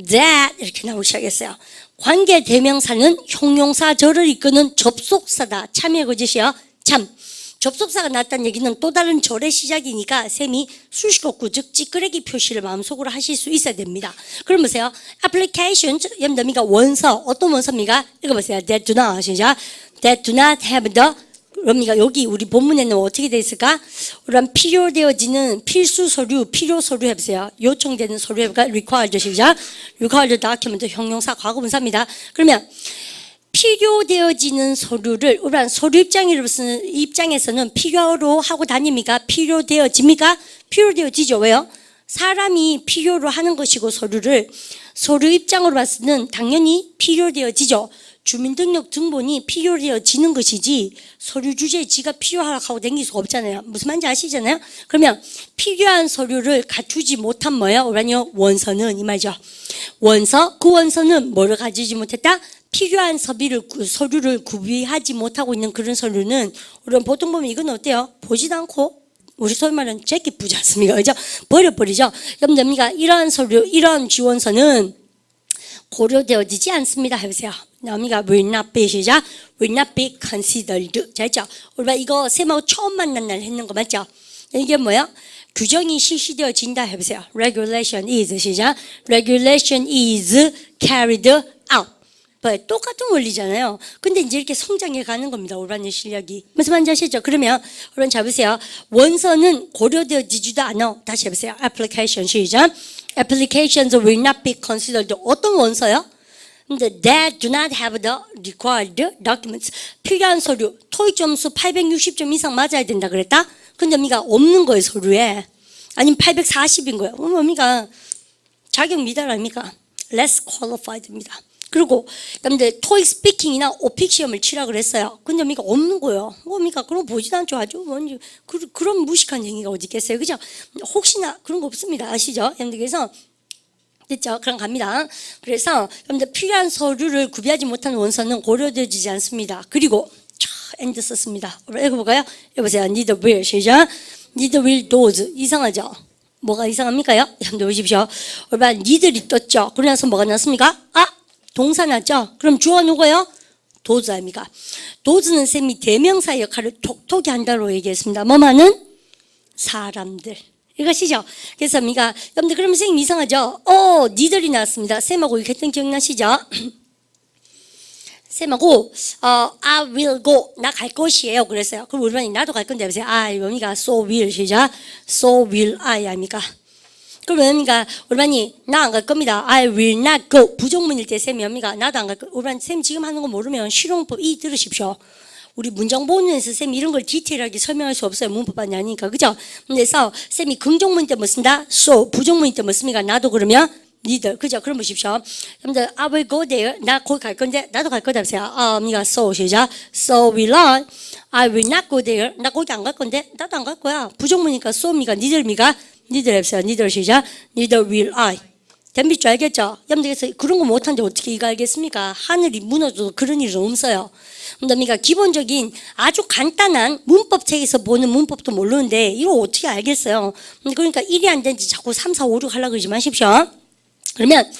that 이렇게 나오기 시작했어요. 관계 대명사는 형용사절을 이끄는 접속사다. 참여 거짓이요. 참. 접속사가 나왔다는 얘기는 또 다른 절의 시작이니까 쌤이 수식어구 즉 찌끄레기 표시를 마음속으로 하실 수 있어야 됩니다. 그럼 보세요. application 여러분들 원서 어떤 원서입니까? 읽어보세요. that do not 시작. that do not have the 그럽니까? 여기 우리 본문에는 어떻게 되어 있을까? 그럼 필요되어지는 필수 서류, 필요 서류 해보세요. 요청되는 서류 해볼까? required 시작. required document 형용사 과거분사입니다. 그러면 필요되어지는 서류를 우리는 서류 입장에서는 필요로 하고 다닙니까? 필요되어집니까? 필요되어지죠. 왜요? 사람이 필요로 하는 것이고 서류 입장으로 봤을 때는 당연히 필요되어지죠. 주민등록 등본이 필요되어지는 것이지 서류 주제에 지가 필요하고 다닐 수가 없잖아요. 무슨 말인지 아시잖아요? 그러면 필요한 서류를 갖추지 못한 뭐예요? 그러니까 원서는 이 말이죠. 원서, 그 원서는 뭐를 가지지 못했다? 필요한 서류를 구비하지 못하고 있는 그런 서류는 우리는 보통 보면 이건 어때요? 보지도 않고 우리 소위 말하는 재킷 부지 않습니까? 그죠? 버려버리죠. 여러분들 이러한 서류, 이러한 지원서는 고려되어지지 않습니다. 해보세요. 남이가 will not be 시작. will not be considered. 자, 했죠? 우리가 이거 쌤하고 처음 만난 날 했는 거 맞죠? 이게 뭐야? 규정이 실시되어진다 해보세요. Regulation is 시작. Regulation is carried out. 똑같은 원리잖아요. 근데 이제 이렇게 성장해 가는 겁니다. 올바른 실력이. 무슨 말인지 아시죠? 그러면 여러분 잡으세요. 원서는 고려되어지지도 않아. 다시 해보세요. Application 시작. Applications will not be considered. 어떤 원서요? 근데 that do not have the required documents. 필요한 서류. 토익 점수 860점 이상 맞아야 된다 그랬다? 근데 언니가 없는 거예요, 서류에. 아니면 840인 거예요. 언니가 자격 미달 아닙니까? less qualified입니다. 그리고 근데 토익 스피킹이나 오픽 시험을 치라 그랬어요. 근데 언니가 없는 거예요. 언니가 그런 거 보지도 않죠. 아주 그런 무식한 행위가 어디 있겠어요. 그죠? 혹시나 그런 거 없습니다. 아시죠? 여러분들 그래서 됐죠? 그럼 갑니다. 그래서 여러분들 필요한 서류를 구비하지 못한 원서는 고려되지 않습니다. 그리고 and 썼습니다. 읽어볼까요? 여보세요. Neither will 시작. Neither will those. 이상하죠? 뭐가 이상합니까요? 여러분들 보십시오. 얼마 니들이 떴죠? 그러면서 뭐가 났습니까? 동사 났죠? 그럼 주어 누구예요? those 아닙니까? those는 쌤이 대명사 역할을 톡톡히 한다고 얘기했습니다. 뭐만은? 사람들. 이것이죠. 그래서 우리가 여러분들 그러면 쌤 이상하죠? 니들이 나왔습니다. 쌤하고 이렇게 했던 기억나시죠? 쌤하고 I will go. 나 갈 것이에요. 그랬어요. 그럼 우리 반이 나도 갈 건데 보세요. 여기가 so will 시작. so will I 아닙니까? 그럼 여기가 우리 반이 나 안 갈 겁니다. I will not go. 부정문일 때 쌤이 여기가 나도 안 갈 거. 우리 반 쌤 지금 하는 거 모르면 실용법 들으십시오. 우리 문장 보면서 쌤이 이런 걸 디테일하게 설명할 수 없어요. 문법반이 아니니까. 그죠? 그래서 쌤이 긍정문 때 뭐 쓴다? so. 부정문 때 뭐 씁니까? 나도 그러면 니들. 그죠? 그럼 보십시오. 여러분들 I will go there. 나 거기 갈 건데 나도 갈 거다 보세요. 우리가 so 시작. So will I. I will not go there. 나 거기 안 갈 건데 나도 안 갈 거야. 부정문이니까 so입니까? 니들입니까? 니들 해보세요. 니들 시작. Neither will I. 덤빌 줄 알겠죠? 여러분들 그런 거 못하는데 어떻게 이거 알겠습니까? 하늘이 무너져도 그런 일은 없어요. 그러니까 기본적인 아주 간단한 문법책에서 보는 문법도 모르는데 이거 어떻게 알겠어요? 그러니까 1이 안 되는지 자꾸 3, 4, 5, 6 하려고 그러지 마십시오. 그러면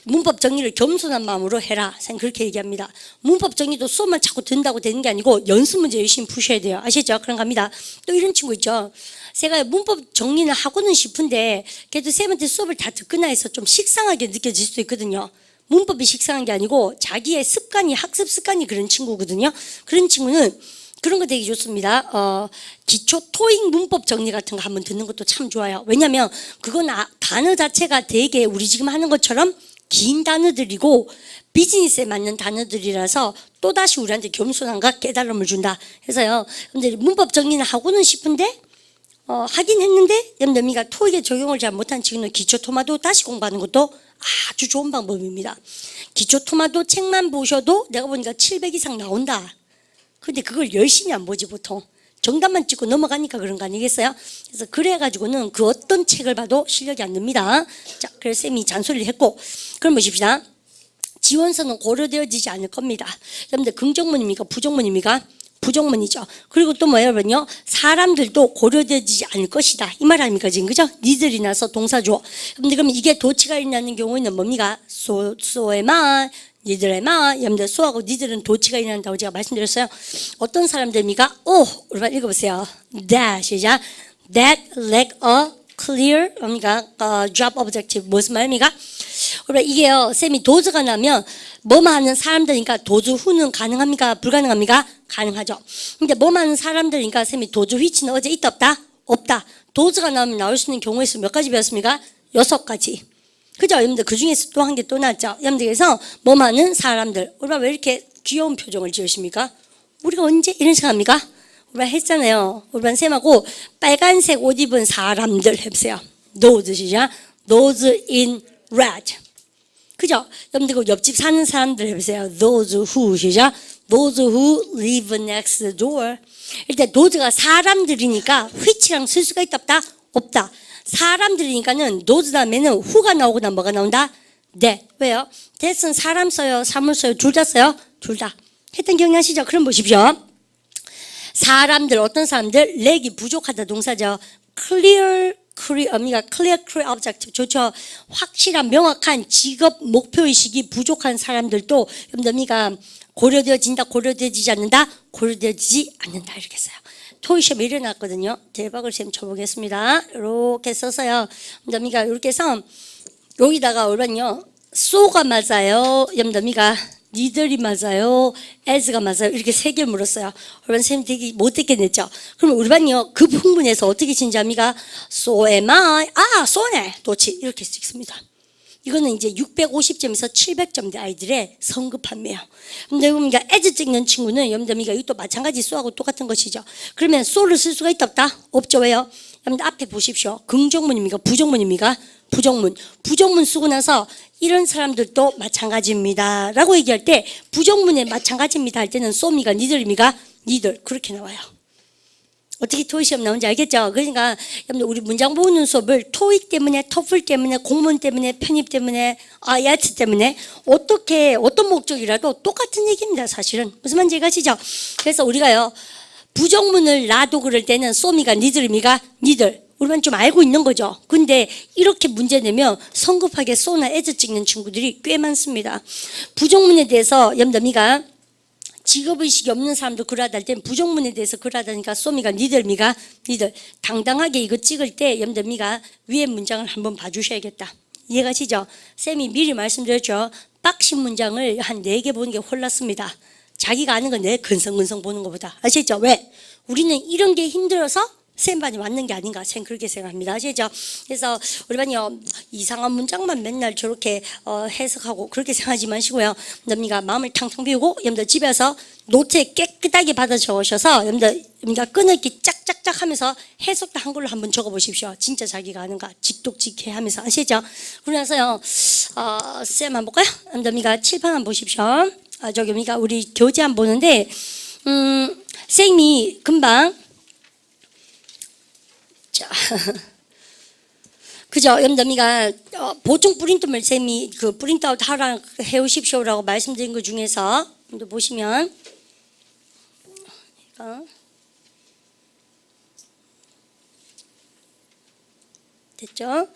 문법 정리를 겸손한 마음으로 해라. 선 그렇게 얘기합니다. 문법 정리도 수업만 자꾸 듣는다고 되는 게 아니고 연습 문제 열심히 푸셔야 돼요. 아시죠? 그럼 갑니다. 또 이런 친구 있죠. 제가 문법 정리는 하고는 싶은데 그래도 쌤한테 수업을 다 듣거나 해서 좀 식상하게 느껴질 수도 있거든요. 문법이 식상한 게 아니고 자기의 습관이 학습 습관이 그런 친구거든요. 그런 친구는 그런 거 되게 좋습니다. 기초 토익 문법 정리 같은 거 한번 듣는 것도 참 좋아요. 왜냐하면 그건 단어 자체가 되게 우리 지금 하는 것처럼 긴 단어들이고 비즈니스에 맞는 단어들이라서 또다시 우리한테 겸손함과 깨달음을 준다. 그래서요. 근데 문법 정리는 하고는 싶은데 하긴 했는데 여러분들 토익에 적용을 잘 못한 친구는 기초 토마도 다시 공부하는 것도 아주 좋은 방법입니다. 기초 토마도 책만 보셔도 내가 보니까 700 이상 나온다. 근데 그걸 열심히 안 보지 보통. 정답만 찍고 넘어가니까 그런 거 아니겠어요? 그래서 그래가지고는 그 어떤 책을 봐도 실력이 안 늡니다. 자, 그래서 쌤이 잔소리를 했고 그럼 보십시다. 지원서는 고려되어지지 않을 겁니다. 여러분들 긍정문입니까? 부정문입니까? 부정문이죠. 그리고 또 뭐예요, 여러분요? 사람들도 고려되지 않을 것이다. 이 말 아닙니까, 지금? 그죠? 니들이 나서 동사주어. 여러분들, 그럼 이게 도치가 일어나는 경우에는 뭡니까? 소에만, 니들에만, 여러분들, 소하고 니들은 도치가 일어난다고 제가 말씀드렸어요. 어떤 사람들입니까? 우리 읽어보세요. That, 시작. That lack a clear, 뭡니까? job objective. 무슨 말입니까? 이게요, 쌤이 도즈가 나면 뭐만 하는 사람들이니까 도즈 후는 가능합니까? 불가능합니까? 가능하죠. 근데 뭐만 하는 사람들이니까 쌤이 도즈 which는 어제 있다 없다? 없다. 도즈가 나오면 나올 수 있는 경우의 수 몇 가지 배웠습니까? 6가지. 그죠? 여러분들 그 중에서 또 한 개 또 나왔죠. 여러분들 그래서 뭐만 하는 사람들. 우리가 왜 이렇게 귀여운 표정을 지으십니까? 우리가 언제 이런 생각합니까? 우리가 했잖아요. 우리 쌤하고 빨간색 옷 입은 사람들 해보세요. Those 시작. Those in red. 그죠? 여러분들 그 옆집 사는 사람들 해보세요. Those who 시작. Those who live next door. 일단 those가 사람들이니까 which랑 쓸 수가 있다 없다? 없다. 사람들이니까는 those 다음에는 who가 나오거나 뭐가 나온다? 네. 왜요? that은 사람 써요? 사물 써요? 둘 다 써요? 둘 다. 했던 기억나시죠? 그럼 보십시오. 사람들 어떤 사람들? 렉이 부족하다 동사죠. clear objective 좋죠. 확실한 명확한 직업 목표의식이 부족한 사람들도 여러분들 고려되어진다, 고려되어지지 않는다, 고려되어지지 않는다 이렇게 써요. 토익 시험이 일어났거든요. 대박을 쌤 쳐보겠습니다. 이렇게 써서요. 염담이가 이렇게 해서 여기다가 오면요. so가 맞아요. 염담이가 니들이 맞아요. as가 맞아요. 이렇게 세 개 물었어요. 여러분 쌤 되게 못 듣겠냈죠. 그러면 우리 반이요. 그 부분에서 어떻게 진지합니까? so am I. so네. 도치 이렇게 찍습니다. 이거는 이제 650점에서 700점대 아이들의 성급함이에요. 근데 여러분가 as 찍는 친구는 염담이가 이것도 마찬가지 so하고 똑같은 것이죠. 그러면 so를 쓸 수가 있다 없다? 없죠. 왜요? 여러분들 앞에 보십시오. 긍정문입니까? 부정문입니까? 부정문. 부정문 쓰고 나서 이런 사람들도 마찬가지입니다 라고 얘기할 때 부정문에 마찬가지입니다 할 때는 so입니까? 니들입니까? 니들. 그렇게 나와요. 어떻게 토익 시험 나온지 알겠죠? 그러니까 우리 문장 보는 수업을 토익 때문에, 토플 때문에, 공문 때문에, 편입 때문에, IELTS 때문에 어떤 목적이라도 똑같은 얘기입니다. 사실은 무슨 말인지 아시죠? 그래서 우리가요 부정문을 놔도 그럴 때는 so입니까? 니들입니까? 니들. 우리만 좀 알고 있는 거죠. 근데 이렇게 문제 내면 성급하게 so나 as 찍는 친구들이 꽤 많습니다. 부정문에 대해서 염담이가 직업의식이 없는 사람도 글하다 할 때는 부정문에 대해서 글하다니까 so미가 니들미가 니들. 당당하게 이거 찍을 때 염담이가 위에 문장을 한번 봐주셔야겠다. 이해가시죠? 쌤이 미리 말씀드렸죠. 빡신 문장을 한 4개 보는 게 홀랐습니다. 자기가 아는 건 내 근성근성 보는 것보다. 아시죠? 왜? 우리는 이런 게 힘들어서 쌤 반이 맞는 게 아닌가 쌤 그렇게 생각합니다. 아시죠? 그래서 우리 반이요 이상한 문장만 맨날 저렇게 해석하고 그렇게 생각하지 마시고요. 염담이가 마음을 탕탕 비우고 염담 집에서 노트에 깨끗하게 받아 적으셔서 염담이가 끊을기 짝짝짝 하면서 해석도 한글로 한번 적어보십시오. 진짜 자기가 아는가 직독직해 하면서. 아시죠? 그러면서요 쌤 한번 볼까요? 염담이가 칠판 한번 보십시오. 저기 염담이가 우리 교재 한번 보는데 쌤이 금방 자, 그죠? 염담이가 보충 프린트물 쌤이 그 프린트아웃 하라 해오십시오라고 말씀드린 것 중에서 보시면 됐죠?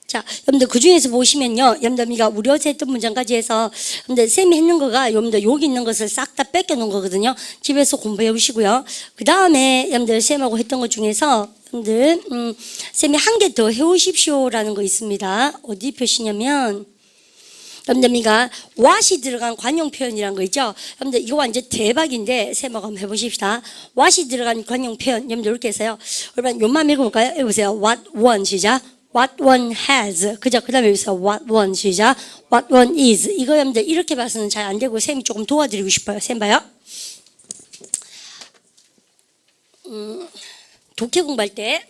자, 여러분들 그 중에서 보시면요, 염담이가 우리 어제 했던 문장까지 해서 여러분들 쌤이 했는 거가 여러분들 여기 있는 것을 싹 다 뺏겨 놓은 거거든요. 집에서 공부해 오시고요. 그 다음에 여러분들 쌤하고 했던 것 중에서 여러분들 쌤이 한 개 더 해오십시오라는 거 있습니다. 어디 표시냐면 염담이가 what이 들어간 관용 표현이라는 거 있죠. 여러분들 이거 완전 대박인데 쌤하고 한번 해보십시다. what이 들어간 관용 표현 여러분들 이렇게 해서요. 여러분 요만 읽어볼까요? 읽어보세요. what one 시작. what one has. 그죠? 그 다음에 여기서 what one 시작. what one is. 이거 여러분들 이렇게 봐서는 잘 안 되고 쌤이 조금 도와드리고 싶어요. 쌤 봐요. 독해 공부할 때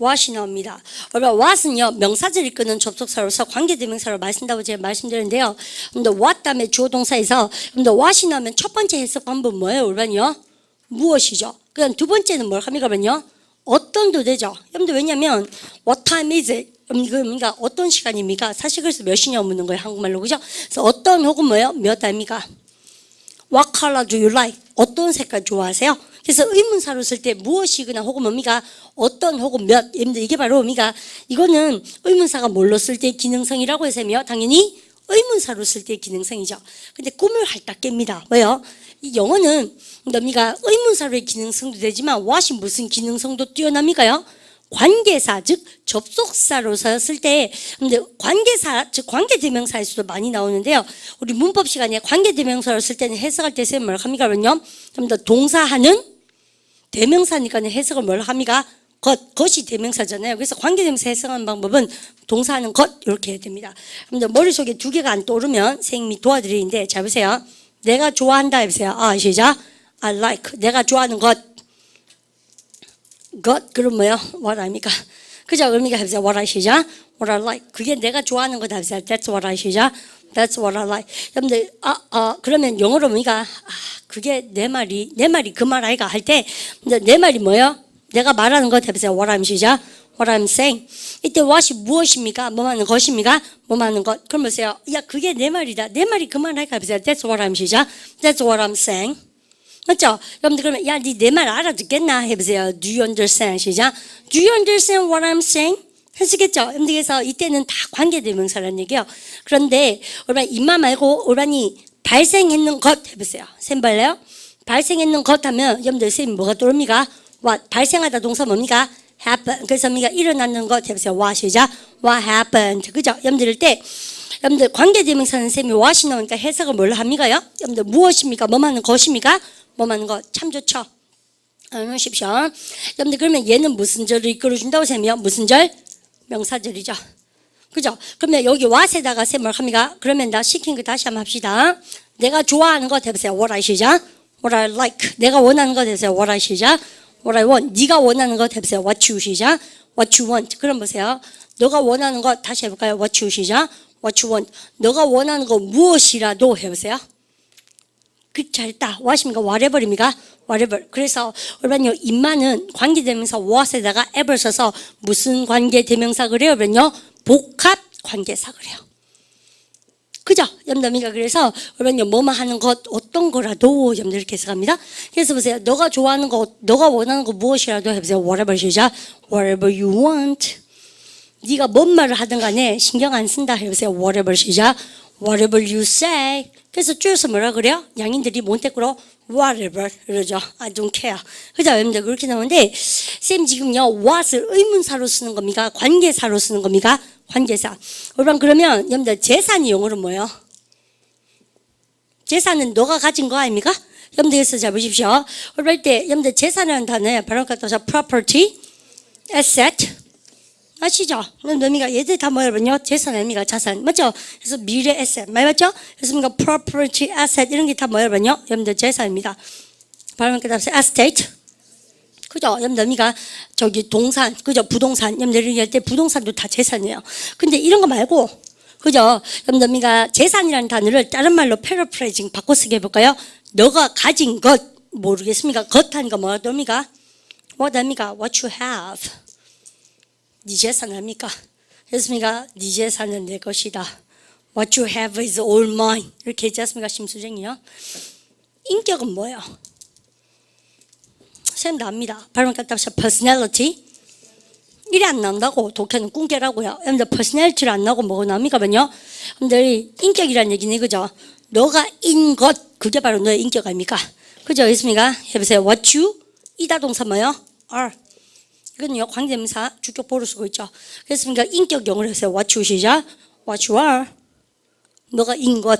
what이 나옵니다. 여러분 what은요 명사절 이끄는 접속사로서 관계대명사로 말씀다고 제가 말씀드렸는데요. 근데 what 다음에 주어 동사에서 근데 what이 나오면 첫 번째 해석 방법 뭐예요? 여러분요 무엇이죠? 그다음 두 번째는 뭘 합니까? 그러면요 어떤도 되죠. 여러분들 왜냐면 what time is it? 그러니까 어떤 시간입니까? 사실 그래서 몇 시냐 묻는 거예요 한국말로. 그죠? 그래서 어떤 혹은 뭐예요? 몇 아닙니까? What color do you like? 어떤 색깔 좋아하세요? 그래서 의문사로 쓸 때 무엇이거나 혹은 뭡니까? 어떤 혹은 몇. 이게 바로 뭡니까? 이거는 의문사가 뭘로 쓸 때 기능성이라고 해서요. 당연히 의문사로 쓸 때 기능성이죠. 근데 꿈을 핥다 깹니다. 왜요? 이 영어는 뭡니까? 의문사로의 기능성도 되지만 what이 무슨 기능성도 뛰어납니까요? 관계사 즉 접속사로서 쓸 때 근데 관계사 즉 관계대명사에서도 많이 나오는데요. 우리 문법 시간에 관계대명사로 쓸 때는 해석할 때 쌤 뭘 합니까? 그러면요. 좀 더 동사하는 대명사니까 해석을 뭘 합니까? 것이 대명사잖아요. 그래서 관계대명사 해석하는 방법은 동사하는 것 이렇게 해야 됩니다. 근데 머릿속에 두 개가 안 떠오르면 선생님이 도와드리는데 잘 보세요. 내가 좋아한다 해보세요. 시작. I like. 내가 좋아하는 것. 그럼 뭐요? what 아닙니까? 그죠? 그러니까 해보세요. what I 시작. what I like. 그게 내가 좋아하는 거다 해보세요. that's what I 시작. that's what I like. 여러분들 그러면 영어로 뭡니까? 그게 내 말이 그 말 아이가 할 때 내 말이 뭐예요? 내가 말하는 것 해보세요. what I'm 시작. what I'm saying. 이때 what이 무엇입니까? 뭐 하는 것입니까? 뭐 하는 것. 그럼 보세요. 야 그게 내 말이다. 내 말이 그 말 아이가 해보세요. that's what I'm 시작. that's what I'm saying. 맞죠? 여러분들 그러면 야, 니 내 말 알아듣겠나 해보세요. Do you understand? 시작. Do you understand what I'm saying? 하시겠죠? 여러분들 그래서 이때는 다 관계대명사라는 얘기예요. 그런데 여러분 입만 말고 여러분이 발생했는 것 해보세요. 샘발래요? 발생했는 것 하면 여러분들 선생님 뭐가 떠오릅니까? what. 발생하다 동사 뭡니까? happen. 그래서 우리가 일어나는 것 해보세요. what 시작. what happened. 그죠? 여러분들 때 여러분들 관계대명사는 선생님이 what이 나오니까 해석을 뭘로 합니까요? 여러분들 무엇입니까? 뭐하는 것입니까? 뭐하는 것. 참 좋죠. 놓으십시오. 여러분들 그러면 얘는 무슨 절을 이끌어준다고 쌤이요? 무슨 절? 명사절이죠. 그죠? 그러면 여기 what에다가 쌤 뭘 합니까? 그러면 나 시킨 거 다시 한번 합시다. 내가 좋아하는 것 해보세요. what I 시작. what I like. 내가 원하는 것 해보세요. what I 시작. what I want. 네가 원하는 것 해보세요. what you 시작. what you want. 그럼 보세요. 너가 원하는 것 다시 해볼까요? what you 시작. what you want. 너가 원하는 거 무엇이라도 해보세요. 그 잘했다. what입니까? whatever입니까? whatever. 그래서 여러분요 인마는 관계대명사 what에다가 ever 써서 무슨 관계대명사 그래요? 여러분요 복합 관계사 그래요. 그죠? 여러분들 그래서 여러분요 뭐만 하는 것 어떤 거라도 여러분들 이렇게 해석합니다. 그래서 보세요. 너가 좋아하는 거, 너가 원하는 거 무엇이라도 해보세요. whatever 시작. whatever you want. 네가 뭔 말을 하든 간에 신경 안 쓴다 해보세요. whatever 시작. whatever you say. 그래서 줄여서 뭐라 그래요? 양인들이 몬테크로 whatever 그러죠. I don't care. 그죠? 여러분들 그렇게 나오는데 쌤 지금요 what을 의문사로 쓰는 겁니까? 관계사로 쓰는 겁니까? 관계사. 여러분 그러면 여러분들 재산이 영어로 뭐예요? 재산은 너가 가진 거 아닙니까? 여러분들 그래서 잘 보십시오. 그럴 때 여러분들 재산이라는 단어에 바로 갖다서 property, asset 아시죠? 의미가 얘들 다 뭐냐면요 재산 의미가 자산 맞죠? 그래서 미래 에셋 많이 맞죠? 그래서 뭔가 property, asset 이런 게 다 뭐냐면요 여러분들 재산입니다. 발음 그다음에 estate 그죠? 여러분들 의미가 저기 동산 그죠? 부동산 여러분들 얘기할 때 부동산도 다 재산이에요. 근데 이런 거 말고 그죠? 여러분들 의미가 재산이라는 단어를 다른 말로 paraphrasing 바꿔 쓰게 해볼까요? 너가 가진 것 모르겠습니까? 것 하니까 뭐가 의미가? what 의미가 what you have. 네 재산 아닙니까? 그렇습니까? 네 재산은 내 것이다. What you have is all mine. 이렇게 했지 않습니까? 심수정이요. 인격은 뭐예요? 쌤도 압니다. 발음 갖다 합시다. personality. 일이 안 나온다고 독해는 꿍깨라고요. 여러분들 personality를 안 나오고 뭐가 나옵니까요? 여러분들 인격이라는 얘기는 이거죠. 너가 인 것 그게 바로 너의 인격 아닙니까? 그죠? 있습니까? 해보세요. What you 이다 동사 뭐예요? are. 이건요 관계대명사 주격 보로 쓰고 있죠. 그렇습니까? 인격 영어로 해서 what you 시작. what you are. 너가 인 것.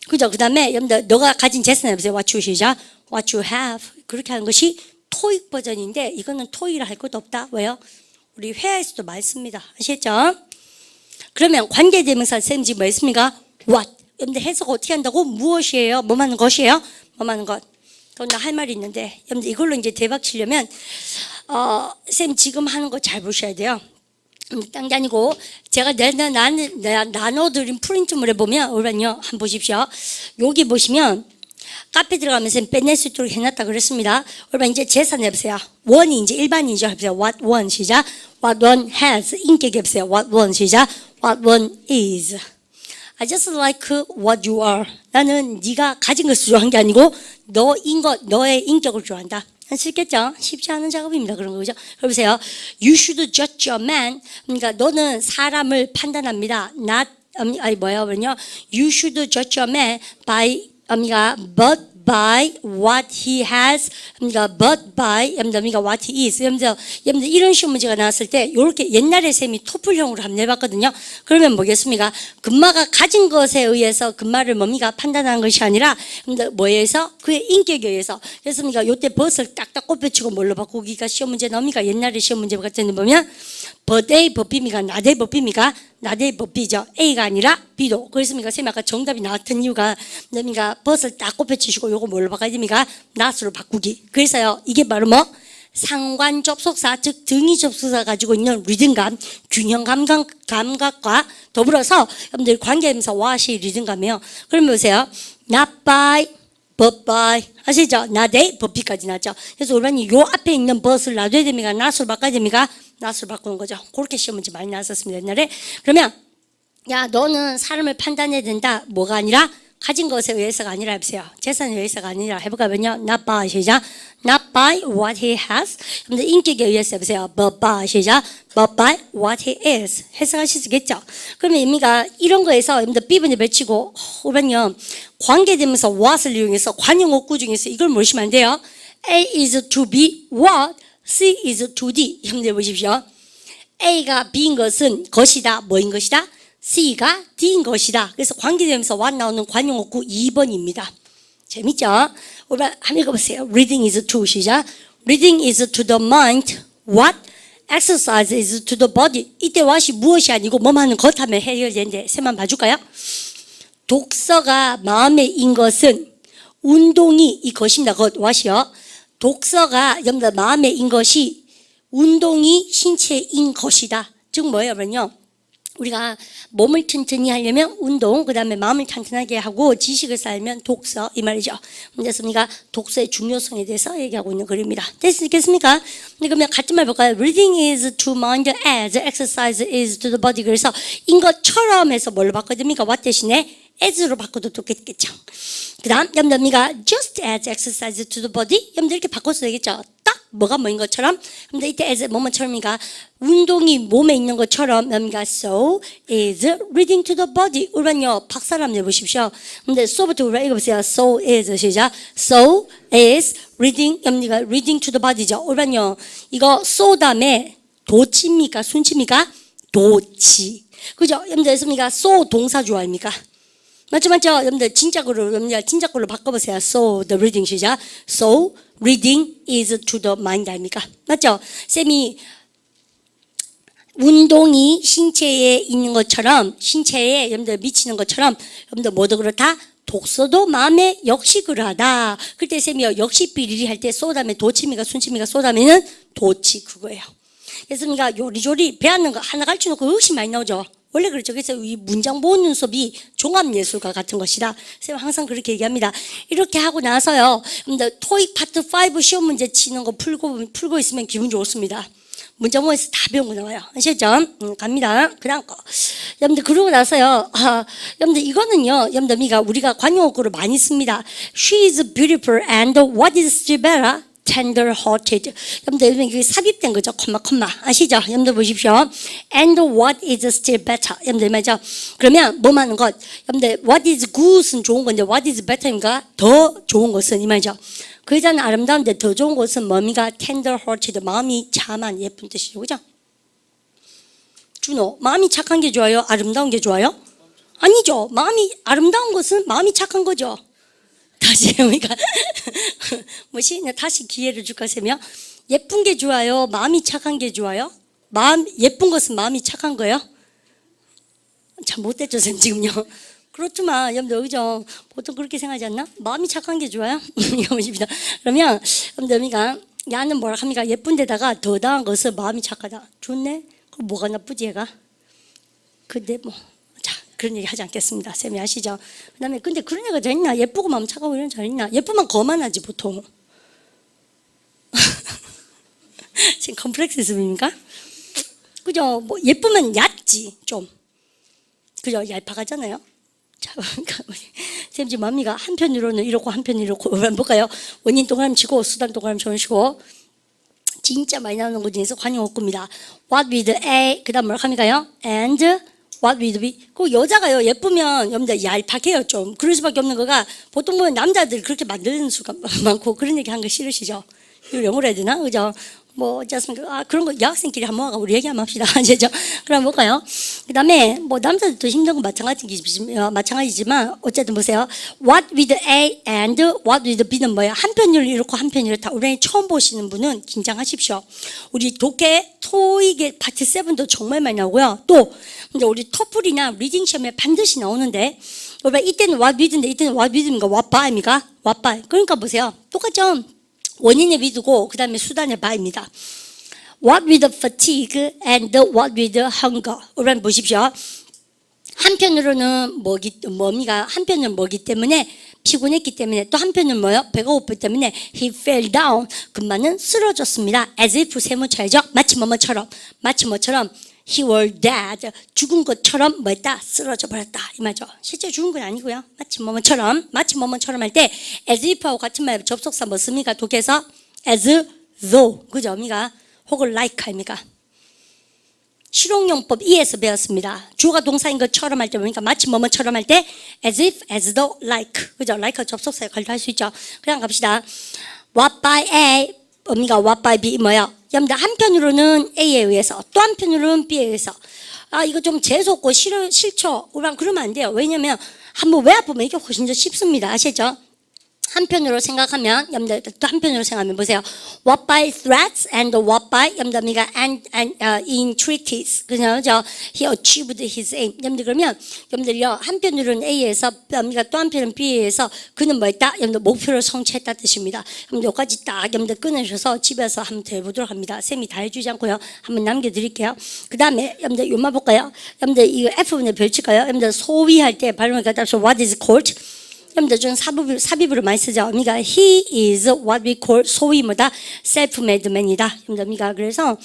그죠? 그 다음에 여러분들 너가 가진 재산 해보세요. what you 시작. what you have. 그렇게 하는 것이 토익 버전인데 이거는 토익이라 할 것도 없다. 왜요? 우리 회화에서도 많이 씁니다. 아시겠죠? 그러면 관계대명사 쌤지 뭐 있습니까? what. 여러분들 해석 어떻게 한다고? 무엇이에요? 뭐하는 것이에요? 뭐하는 것. 그럼 나 할 말이 있는데 여러분들 이걸로 이제 대박 치려면 쌤 지금 하는 거 잘 보셔야 돼요. 딴 게 아니고 제가 나눠드린 프린트물에 보면 여러분요 한번 보십시오. 여기 보시면 카페 들어가면 쌤 빼낼 수 있도록 해놨다 그랬습니다. 여러분 이제 재산 해보세요. 원이 이제 일반이죠. 해보세요. What one 시작. What one has. 인격 해보세요. What one 시작. What one is. I just like what you are. 나는 네가 가진 것을 좋아하는 게 아니고 너인 것, 너의 인격을 좋아한다. 쉽겠죠? 쉽지 않은 작업입니다. 그런 거죠. 그러세요. You should judge a man. 그러니까 너는 사람을 판단합니다. Not 그러냐? You should judge a man by but by what he has. but by what he is. 여러분들 이런 시험 문제가 나왔을 때 이렇게 옛날에 쌤이 토플형으로 한번 내봤거든요. 그러면 뭐겠습니까? 금마가 가진 것에 의해서 금마를 판단하는 것이 아니라 뭐에 의해서? 그의 인격에 의해서. 그렇습니까? 이때 벗을 딱딱 꼽혀치고 뭘로 바꾸기가 시험 문제 나옵니까? 옛날에 시험 문제 같은 데 보면 but A 법비입니까? not A 법비입니까? not A 법비죠. A가 아니라 B도. 그렇습니까? 쌤이 아까 정답이 나왔던 이유가 벗을 딱 꼽혀치시고 요거 뭘로 바꿔야 됩니까? not으로 바꾸기. 그래서요 이게 바로 뭐? 상관 접속사 즉 등위 접속사 가지고 있는 리듬감, 균형 감각과 더불어서 여러분들 관계대명사 what이 리듬감이에요. 그럼 보세요. not by, but by. 아시죠? not A, but B까지 나왔죠. 그래서 우리는 요 앞에 있는 but을 놔둬야 됩니까? not으로 바꿔야 됩니까? not으로 바꾸는 거죠. 그렇게 시험 문제 많이 나왔었습니다. 옛날에. 그러면 야 너는 사람을 판단해야 된다. 뭐가 아니라 가진 것에 의해서가 아니라 해보세요. 재산에 의해서가 아니라 해볼까요? not by 시작. not by what he has. 여러분들 인격에 의해서 해보세요. but by 시작. but by what he is. 해석하실 수 있겠죠? 그러면 의미가 이런 거에서 여러분들 B분이 맺히고 그러면요 관계되면서 what을 이용해서 관용어구 중에서 이걸 모르시면 안 돼요. A is to be what, C is to D. 여러분들 보십시오. A가 B인 것은 것이다. 뭐인 것이다? C가 D인 것이다. 그래서 관계되면서 what 나오는 관용어구 2번입니다. 재밌죠? 우리 한번 읽어보세요. Reading is to 시작. Reading is to the mind. What? Exercise is to the body. 이때 what이 무엇이 아니고 뭐하는 것 하면 해결되는데 셋만 봐줄까요? 독서가 마음에 인 것은 운동이 이 것입니다. 것 what이요. 독서가 여러분들 마음에 인 것이 운동이 신체인 것이다. 즉 뭐예요? 그러면요. 우리가 몸을 튼튼히 하려면 운동, 그 다음에 마음을 탄탄하게 하고 지식을 쌓으면 독서 이 말이죠. 됐습니까? 독서의 중요성에 대해서 얘기하고 있는 글입니다. 됐습니까? 그러면 같은 말 볼까요? Reading is to mind as exercise is to the body. 그래서 인 것처럼 해서 뭘로 바꿔줍니까? what 대신에 as로 바꿔도 좋겠죠. 그 다음 염담이가 just as exercise to the body. 염담 이렇게 바꿔서 되겠죠. 딱 뭐가 뭐인 것처럼. 근데 이때 as 뭐뭐처럼이가 운동이 몸에 있는 것처럼 염담이가 so is reading to the body. 우리는요 박사람 내보십시오. 근데 so부터 우리가 읽어보세요. so is 시작. so is reading 염담이가 reading to the body죠. 우리는요 이거 so 다음에 도치입니까 순치입니까? 도치. 그죠? 염담 됐습니까? so 동사주 아닙니까? 맞죠? 여러분들 진짜글로 바꿔보세요. So the reading 시작. So reading is to the mind 아닙니까? 맞죠? 쌤이 운동이 신체에 있는 것처럼 신체에 여러분들 미치는 것처럼 여러분들 모두 그렇다. 독서도 마음에 역시 그러하다. 그때 쌤이 역시 비리리 할 때 so 다음에 도치미가 순치미가 so 다음에는 도치 그거예요. 그래서 요리조리 배웠는 거 하나 가르쳐놓고 역시 많이 나오죠. 원래 그렇죠. 그래서 이 문장 보는 수업이 종합예술과 같은 것이다. 선생님 항상 그렇게 얘기합니다. 이렇게 하고 나서요. 토익 파트 5 시험 문제 치는 거 풀고 있으면 기분 좋습니다. 문장 보면서 다 배운 거 나와요. 아시죠? 갑니다. 그 다음 거. 여러분들 그러고 나서요. 여러분들 이거는요. 여러분들 우리가 관용어구를 많이 씁니다. She is beautiful and what is still better? tender-hearted. 여러분들 이게 삽입된 거죠. 콤마 아시죠? 여러분들 보십시오. And what is still better. 여러분들 말이죠. 그러면 뭐 하는 것? 여러분들 what is good은 좋은 건데 what is better인가? 더 좋은 것은 이 말이죠. 그 여자는 아름다운데 더 좋은 것은 뭡니까? tender-hearted. 마음이 참한 예쁜 뜻이죠. 그죠? 준호, 마음이 착한 게 좋아요? 아름다운 게 좋아요? 아니죠. 마음이 아름다운 것은 마음이 착한 거죠. 다시 그러니까 뭐지? 다시 기회를 줄까 세며 예쁜 게 좋아요? 마음이 착한 게 좋아요? 예쁜 것은 마음이 착한 거예요? 참 못됐죠 쌤 지금요. 그렇지만 여러분들 그죠? 보통 그렇게 생각하지 않나? 마음이 착한 게 좋아요? 이거 보십니다. 그러면 여러분들 야는 뭐라 합니까? 예쁜 데다가 더 나은 것은 마음이 착하다. 좋네? 그럼 뭐가 나쁘지 얘가? 근데 그런 얘기 하지 않겠습니다. 쌤이 아시죠? 그 다음에 근데 그런 얘기가 다 있나? 예쁘고 마음 착하고 이런 잘 있나? 예쁘면 거만하지 보통. 지금 컴플렉스입니까? 그죠? 뭐 예쁘면 얕지 좀. 그죠? 얄팍하잖아요. 자, 그러니까 쌤 지금 맘미가 한편으로는 이렇고 한편으로는 이렇고 한번 볼까요? 원인 동그라미 치고 수단 동그라미 쳐주시고 진짜 많이 나오는 것 중에서 관용어구입니다. What with A 그 다음 뭐라고 합니까요? And what with B. 그 여자가요 예쁘면 여러분들 얄팍해요 좀. 그럴 수밖에 없는 거가 보통 보면 남자들이 그렇게 만드는 수가 많고 그런 얘기 한 거 싫으시죠? 이걸 영어로 해야 되나? 그죠? 뭐 어쨌습니까? 그런 거 여학생끼리 한번 하고 우리 얘기 한번 합시다. 아시죠? 그럼 볼까요? 그 다음에 뭐 남자들도 힘든 건 마찬가지지만 어쨌든 보세요. What with A and what with B는 뭐예요? 한편을 이렇고 한편을 이렇다. 우리 처음 보시는 분은 긴장하십시오. 우리 독해 토익의 파트 7도 정말 많이 나오고요. 또 이제 우리 토플이나 리딩 시험에 반드시 나오는데 이때는 what with인데 이때는 what with입니까? what by입니까? what by. 그러니까 보세요. 똑같죠? 원인의 with고 그 다음에 수단의 by입니다. What with fatigue and what with hunger. 우리 보십시오. 한편으로는 뭡니까? 한편은 뭐기 때문에 피곤했기 때문에 또 한편은 뭐요? 배가 고프기 때문에 he fell down. 금마는 쓰러졌습니다. as if 세무차이죠. 마치 뭐뭐처럼 he were dead. 죽은 것처럼 뭐했다? 쓰러져 버렸다. 이 말이죠. 실제 죽은 건 아니고요. 마치 뭐뭐처럼 할 때 as if하고 같은 말 접속사 뭐 씁니까? 독해서 as though. 그죠? 어미가 혹은 like 아닙니까? 실용용법 2에서 배웠습니다. 주어가 동사인 것처럼 할 때 보니까 마치 뭐뭐처럼 할 때 as if, as though, like. 그죠? like 접속사 역할도 할 수 있죠. 그냥 갑시다. What by A, 어미가 what by B 뭐야? 여러분들 한편으로는 A에 의해서 또 한편으로는 B에 의해서 이거 좀 재수없고 싫죠? 그러면 안 돼요. 왜냐면 한번 외워보면 이게 훨씬 더 쉽습니다. 아시죠? 한편으로 생각하면 여러분들 또 한편으로 생각하면 보세요. What by threats and what by 여러분들가 entreaties. 그죠? He achieved his aim. 여러분들 그러면 여러분들요 한편으로는 A에서 여러분들 또 한편은 B에서 그는 뭐했다? 여러분들 목표를 성취했다 뜻입니다. 여러분들 여기까지 딱 여러분들 끊으셔서 집에서 한번 더 해보도록 합니다. 쌤이 다 해주지 않고요. 한번 남겨드릴게요. 그 다음에 여러분들 요만 볼까요? 여러분들 이거 F분에 별칠까요? 여러분들 소위 할 때 발음을 갖다 서 what is called? 여러분들 좀 삽입으로 많이 쓰죠. 그러니까 he is what we call 소위 뭐다? self-made man이다. 여러분들 그래서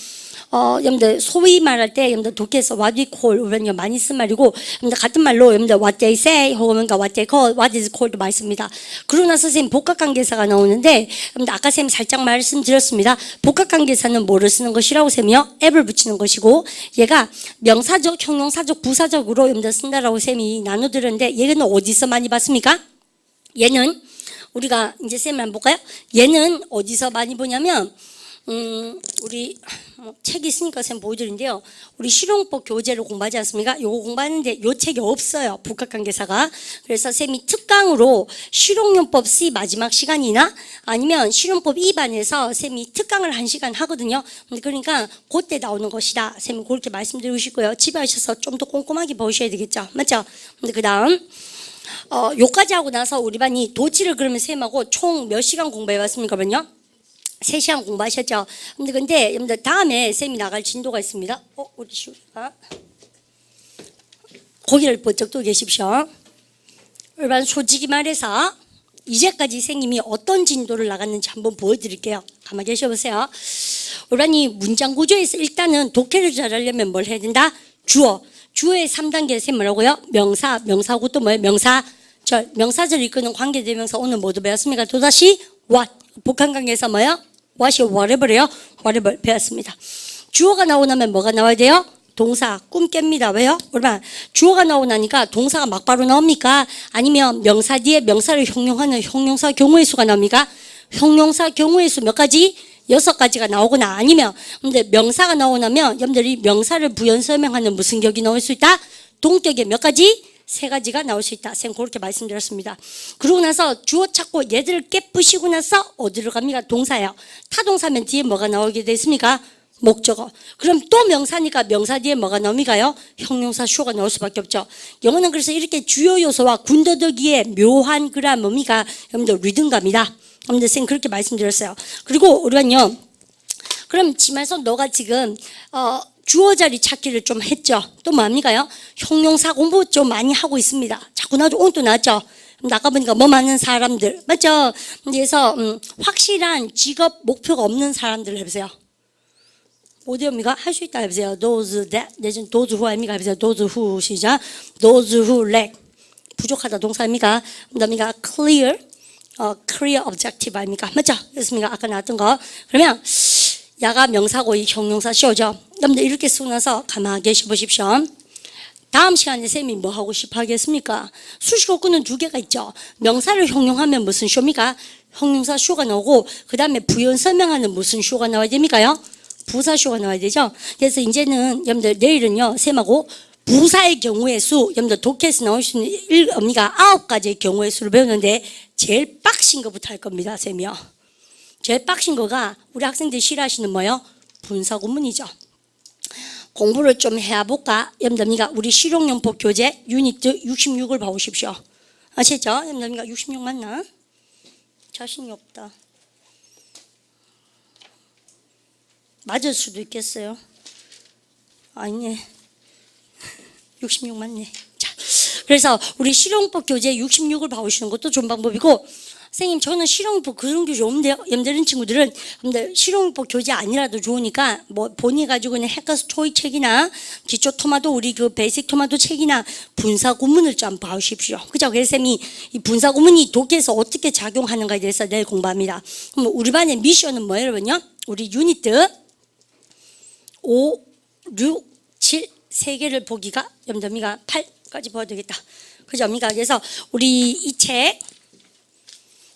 여러분들 소위 말할 때 여러분들 독해서 what we call 이런 많이 쓴 말이고 여러분들 같은 말로 여러분들 what they say 혹은 what they call, what is called 많이 씁니다. 그러고 나서 선생님 복합관계사가 나오는데 여러분들 아까 선생님 살짝 말씀드렸습니다. 복합관계사는 뭐를 쓰는 것이라고 쌤이요? 앱을 붙이는 것이고 얘가 명사적, 형용사적, 부사적으로 여러분들 쓴다라고 쌤이 나눠드렸는데 얘는 어디서 많이 봤습니까? 얘는 우리가 이제 쌤을 한번 볼까요? 얘는 어디서 많이 보냐면 우리 책이 있으니까 쌤 보여드린데요. 우리 실용법 교재를 공부하지 않습니까? 요거 공부하는데 요 책이 없어요. 복합관계사가. 그래서 쌤이 특강으로 실용용법 C 마지막 시간이나 아니면 실용법 2반에서 쌤이 특강을 1시간 하거든요. 그러니까 그때 나오는 것이다. 쌤이 그렇게 말씀드리고 싶고요. 집에 하셔서 좀 더 꼼꼼하게 보셔야 되겠죠. 맞죠? 근데 그 다음 요까지 하고 나서 우리 반이 도치를 그러면 쌤하고 총 몇 시간 공부해봤습니까? 그러면요? 3시간 공부하셨죠? 근데 여러분들 다음에 쌤이 나갈 진도가 있습니다. 우리 시우가 고개를 번쩍 들고 계십시오. 일반 솔직히 말해서 이제까지 선생님이 어떤 진도를 나갔는지 한번 보여드릴게요. 가만히 계셔보세요. 일반이 문장 구조에서 일단은 독해를 잘하려면 뭘 해야 된다? 주어의 3단계에서 뭐라고요? 명사하고 또 뭐예요? 명사절 이끄는 관계대명사 오늘 모두 배웠습니까? 또다시 what 복합관계에서 뭐예요? what이 whatever예요? whatever 배웠습니다. 주어가 나오고 나면 뭐가 나와야 돼요? 동사 꿈 깹니다. 왜요? 얼마나 주어가 나오고 나니까 동사가 막바로 나옵니까? 아니면 명사 뒤에 명사를 형용하는 형용사 경우의 수가 나옵니까? 형용사 경우의 수 몇 가지? 6가지가 나오거나 아니면 근데 명사가 나오고 나면 여러분들이 명사를 부연 설명하는 무슨 격이 나올 수 있다? 동격의 몇 가지? 3가지가 나올 수 있다. 쌤 그렇게 말씀드렸습니다. 그러고 나서 주어 찾고 얘들을 깨부시고 나서 어디로 갑니까? 동사예요. 타동사면 뒤에 뭐가 나오게 됐습니까? 목적어. 그럼 또 명사니까 명사 뒤에 뭐가 나옵니까요? 형용사 주어가 나올 수밖에 없죠. 영어는 그래서 이렇게 주요 요소와 군더더기의 묘한 그런 뭡니까? 여러분들 리듬감이다. 여러분들 쌤 그렇게 말씀드렸어요. 그리고 우리가요. 그럼 지만서 너가 지금 주어 자리 찾기를 좀 했죠. 또 뭡니까요? 형용사 공부 좀 많이 하고 있습니다. 자꾸 나도 오늘 또 나왔죠. 아까 보니까 뭐 많은 사람들 맞죠? 그래서 확실한 직업 목표가 없는 사람들 해보세요. 어디입니까? 할 수 있다 해보세요. Those that 내지는 those who 아닙니까? 해보세요. Those who 시작. Those who lack 부족하다 동사입니까? 그다음이가 clear clear objective 아닙니까? 맞죠? 그렇습니까? 아까 나왔던 거. 그러면 야가 명사고 이 형용사 쇼죠. 여러분들 이렇게 쓰고 나서 가만히 계셔 보십시오. 다음 시간에 쌤이 뭐 하고 싶어 하겠습니까? 수식어구는 2개가 있죠. 명사를 형용하면 무슨 쇼입니까? 형용사 쇼가 나오고 그 다음에 부연 설명하는 무슨 쇼가 나와야 됩니까요? 부사 쇼가 나와야 되죠. 그래서 이제는 여러분들 내일은요 쌤하고 부사의 경우의 수 여러분들 독해에서 나올 수 있는 9가지의 경우의 수를 배우는데 제일 빡신 것부터 할 겁니다. 쌤이요. 제일 빡신 거가 우리 학생들이 싫어하시는 뭐요? 분사구문이죠. 공부를 좀 해볼까? 여러분들 우리 실용용법 교재 유니트 66을 봐오십시오. 아시죠? 여러분들 66 맞나? 자신이 없다. 맞을 수도 있겠어요. 아니네. 66 맞네. 자, 그래서 우리 실용법 교재 66을 봐오시는 것도 좋은 방법이고 선생님 저는 실용법 그런 게 좋은데요. 염되는 친구들은 실용법 교재 아니라도 좋으니까 뭐 본의 가지고 그냥 해커스 토이 책이나 기초 토마토 우리 그 베이직 토마토 책이나 분사 구문을 좀 봐주십시오. 그죠? 그래서 쌤이 이 분사 구문이 독해에서 어떻게 작용하는가에 대해서 내일 공부합니다. 그럼 우리 반의 미션은 뭐예요, 여러분요? 우리 유니트 5, 6, 7 3개를 보기가 염점이가 8까지 봐야 되겠다. 그죠? 그래서 우리 이 책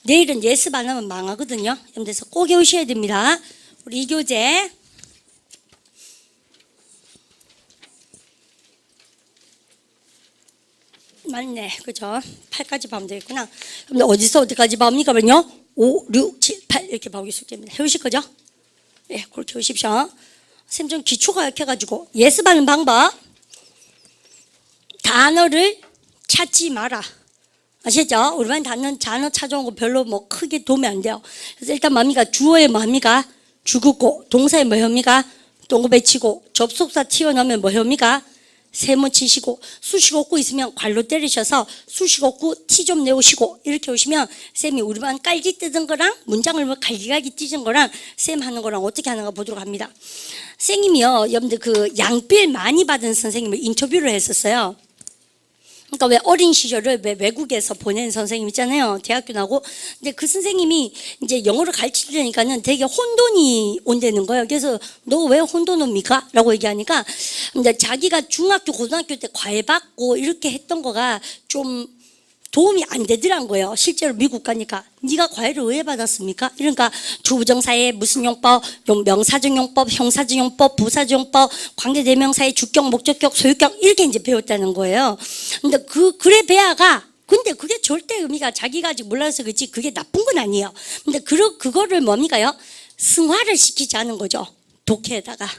내일은 예습 안 하면 망하거든요. 그래서 꼭 외우셔야 됩니다. 우리 이 교재 맞네. 그죠? 8까지 보면 되겠구나. 그럼 어디서 어디까지 봐옵니까? 그러면요. 5, 6, 7, 8 이렇게 보기 숙제입니다. 해오실 거죠? 네, 그렇게 해오십시오. 쌤 좀 기초가 약해가지고 예습하는 방법 단어를 찾지 마라. 아시죠? 우리 반 단어 찾아온 거 별로 뭐 크게 도움이 안 돼요. 그래서 일단 뭡니까? 주어에 뭡니까? 주긋고 동사에 뭐합니까? 동급에 치고 접속사 튀어나오면 뭐합니까? 세모 치시고 수식어구 있으면 괄로 때리셔서 수식어구 티 좀 내오시고 이렇게 오시면 쌤이 우리 반 깔기 뜯은 거랑 문장을 뭐 갈기갈기 찢은 거랑 쌤 하는 거랑 어떻게 하는가 보도록 합니다. 선생님이요, 여러분들 그 양필 많이 받은 선생님을 인터뷰를 했었어요. 그러니까 왜 어린 시절을 왜 외국에서 보낸 선생님 있잖아요. 대학교 나고. 근데 그 선생님이 이제 영어를 가르치려니까는 되게 혼돈이 온다는 거예요. 그래서 너 왜 혼돈 옵니까? 라고 얘기하니까 근데 자기가 중학교, 고등학교 때 과외 받고 이렇게 했던 거가 좀 도움이 안 되더란 거예요. 실제로 미국 가니까. 네가 과외를 왜 받았습니까? 이러니까 주부정사의 무슨 용법, 명사적 용법, 형사적 용법, 부사적 용법, 관계대명사의 주격, 목적격, 소유격 이렇게 이제 배웠다는 거예요. 근데 그래 배아가 근데 그게 절대 의미가 자기가 아직 몰라서 그렇지 그게 나쁜 건 아니에요. 근데 그거를 뭡니까요? 승화를 시키지 않은 거죠. 독해에다가.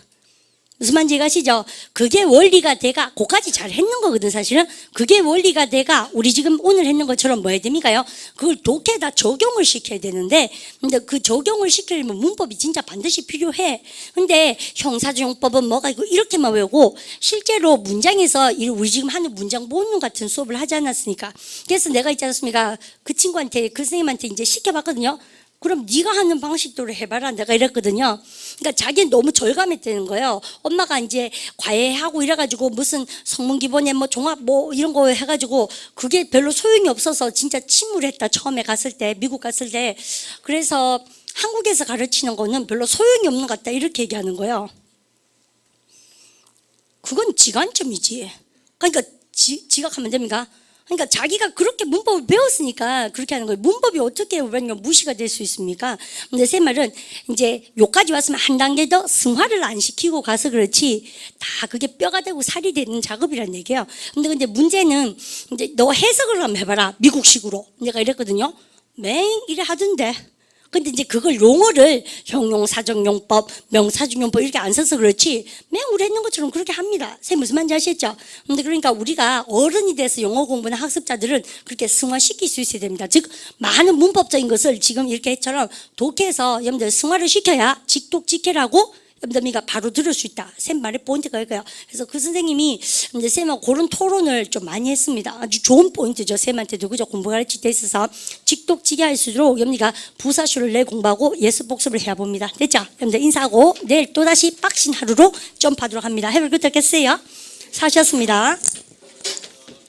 무슨 말인지 아시죠? 그게 원리가 돼가 그까지 잘 했는 거거든 사실은. 그게 원리가 돼가 우리 지금 오늘 했는 것처럼 뭐 해야 됩니까요? 그걸 독해에다 적용을 시켜야 되는데 근데 그 적용을 시키려면 문법이 진짜 반드시 필요해. 근데 형사적용법은 뭐가 있고 이렇게만 외우고 실제로 문장에서 우리 지금 하는 문장 모으는 같은 수업을 하지 않았습니까? 그래서 내가 있지 않습니까? 그 친구한테 그 선생님한테 이제 시켜봤거든요. 그럼 네가 하는 방식대로 해봐라 내가 이랬거든요. 그러니까 자기는 너무 절감했다는 거예요. 엄마가 이제 과외하고 이래가지고 무슨 성문 기본에 뭐 종합 뭐 이런 거 해가지고 그게 별로 소용이 없어서 진짜 침울했다 처음에 갔을 때 미국 갔을 때. 그래서 한국에서 가르치는 거는 별로 소용이 없는 것 같다 이렇게 얘기하는 거예요. 그건 지관점이지. 그러니까 지각하면 됩니까? 그러니까 자기가 그렇게 문법을 배웠으니까 그렇게 하는 거예요. 문법이 어떻게 우리가 무시가 될 수 있습니까? 근데 제 말은 이제 요까지 왔으면 한 단계 더 승화를 안 시키고 가서 그렇지 다 그게 뼈가 되고 살이 되는 작업이란 얘기예요. 근데 문제는 이제 너 해석을 한번 해봐라. 미국식으로. 내가 이랬거든요. 맹 이래 하던데. 근데 이제 그걸 용어를 형용사정용법, 명사정용법 이렇게 안 써서 그렇지 맨 우리 했는 것처럼 그렇게 합니다. 선생님 무슨 말인지 아시겠죠? 근데 그러니까 우리가 어른이 돼서 영어 공부하는 학습자들은 그렇게 승화시킬 수 있어야 됩니다. 즉 많은 문법적인 것을 지금 이렇게처럼 독해서 여러분들 승화를 시켜야 직독직해라고 여러분들이가 바로 들을 수 있다. 쌤 말의 포인트가 이거예요. 그래서 그 선생님이 이제 쌤하고 그런 토론을 좀 많이 했습니다. 아주 좋은 포인트죠. 쌤한테도 그죠? 공부 가르칠 때 있어서 직독직해 할수록 여러분이가 부사수를 내 공부하고 예습 복습을 해봅니다. 됐죠? 여러분들 인사하고 내일 또다시 빡신 하루로 점프하도록 합니다. 해볼 것 같겠어요? 사셨습니다.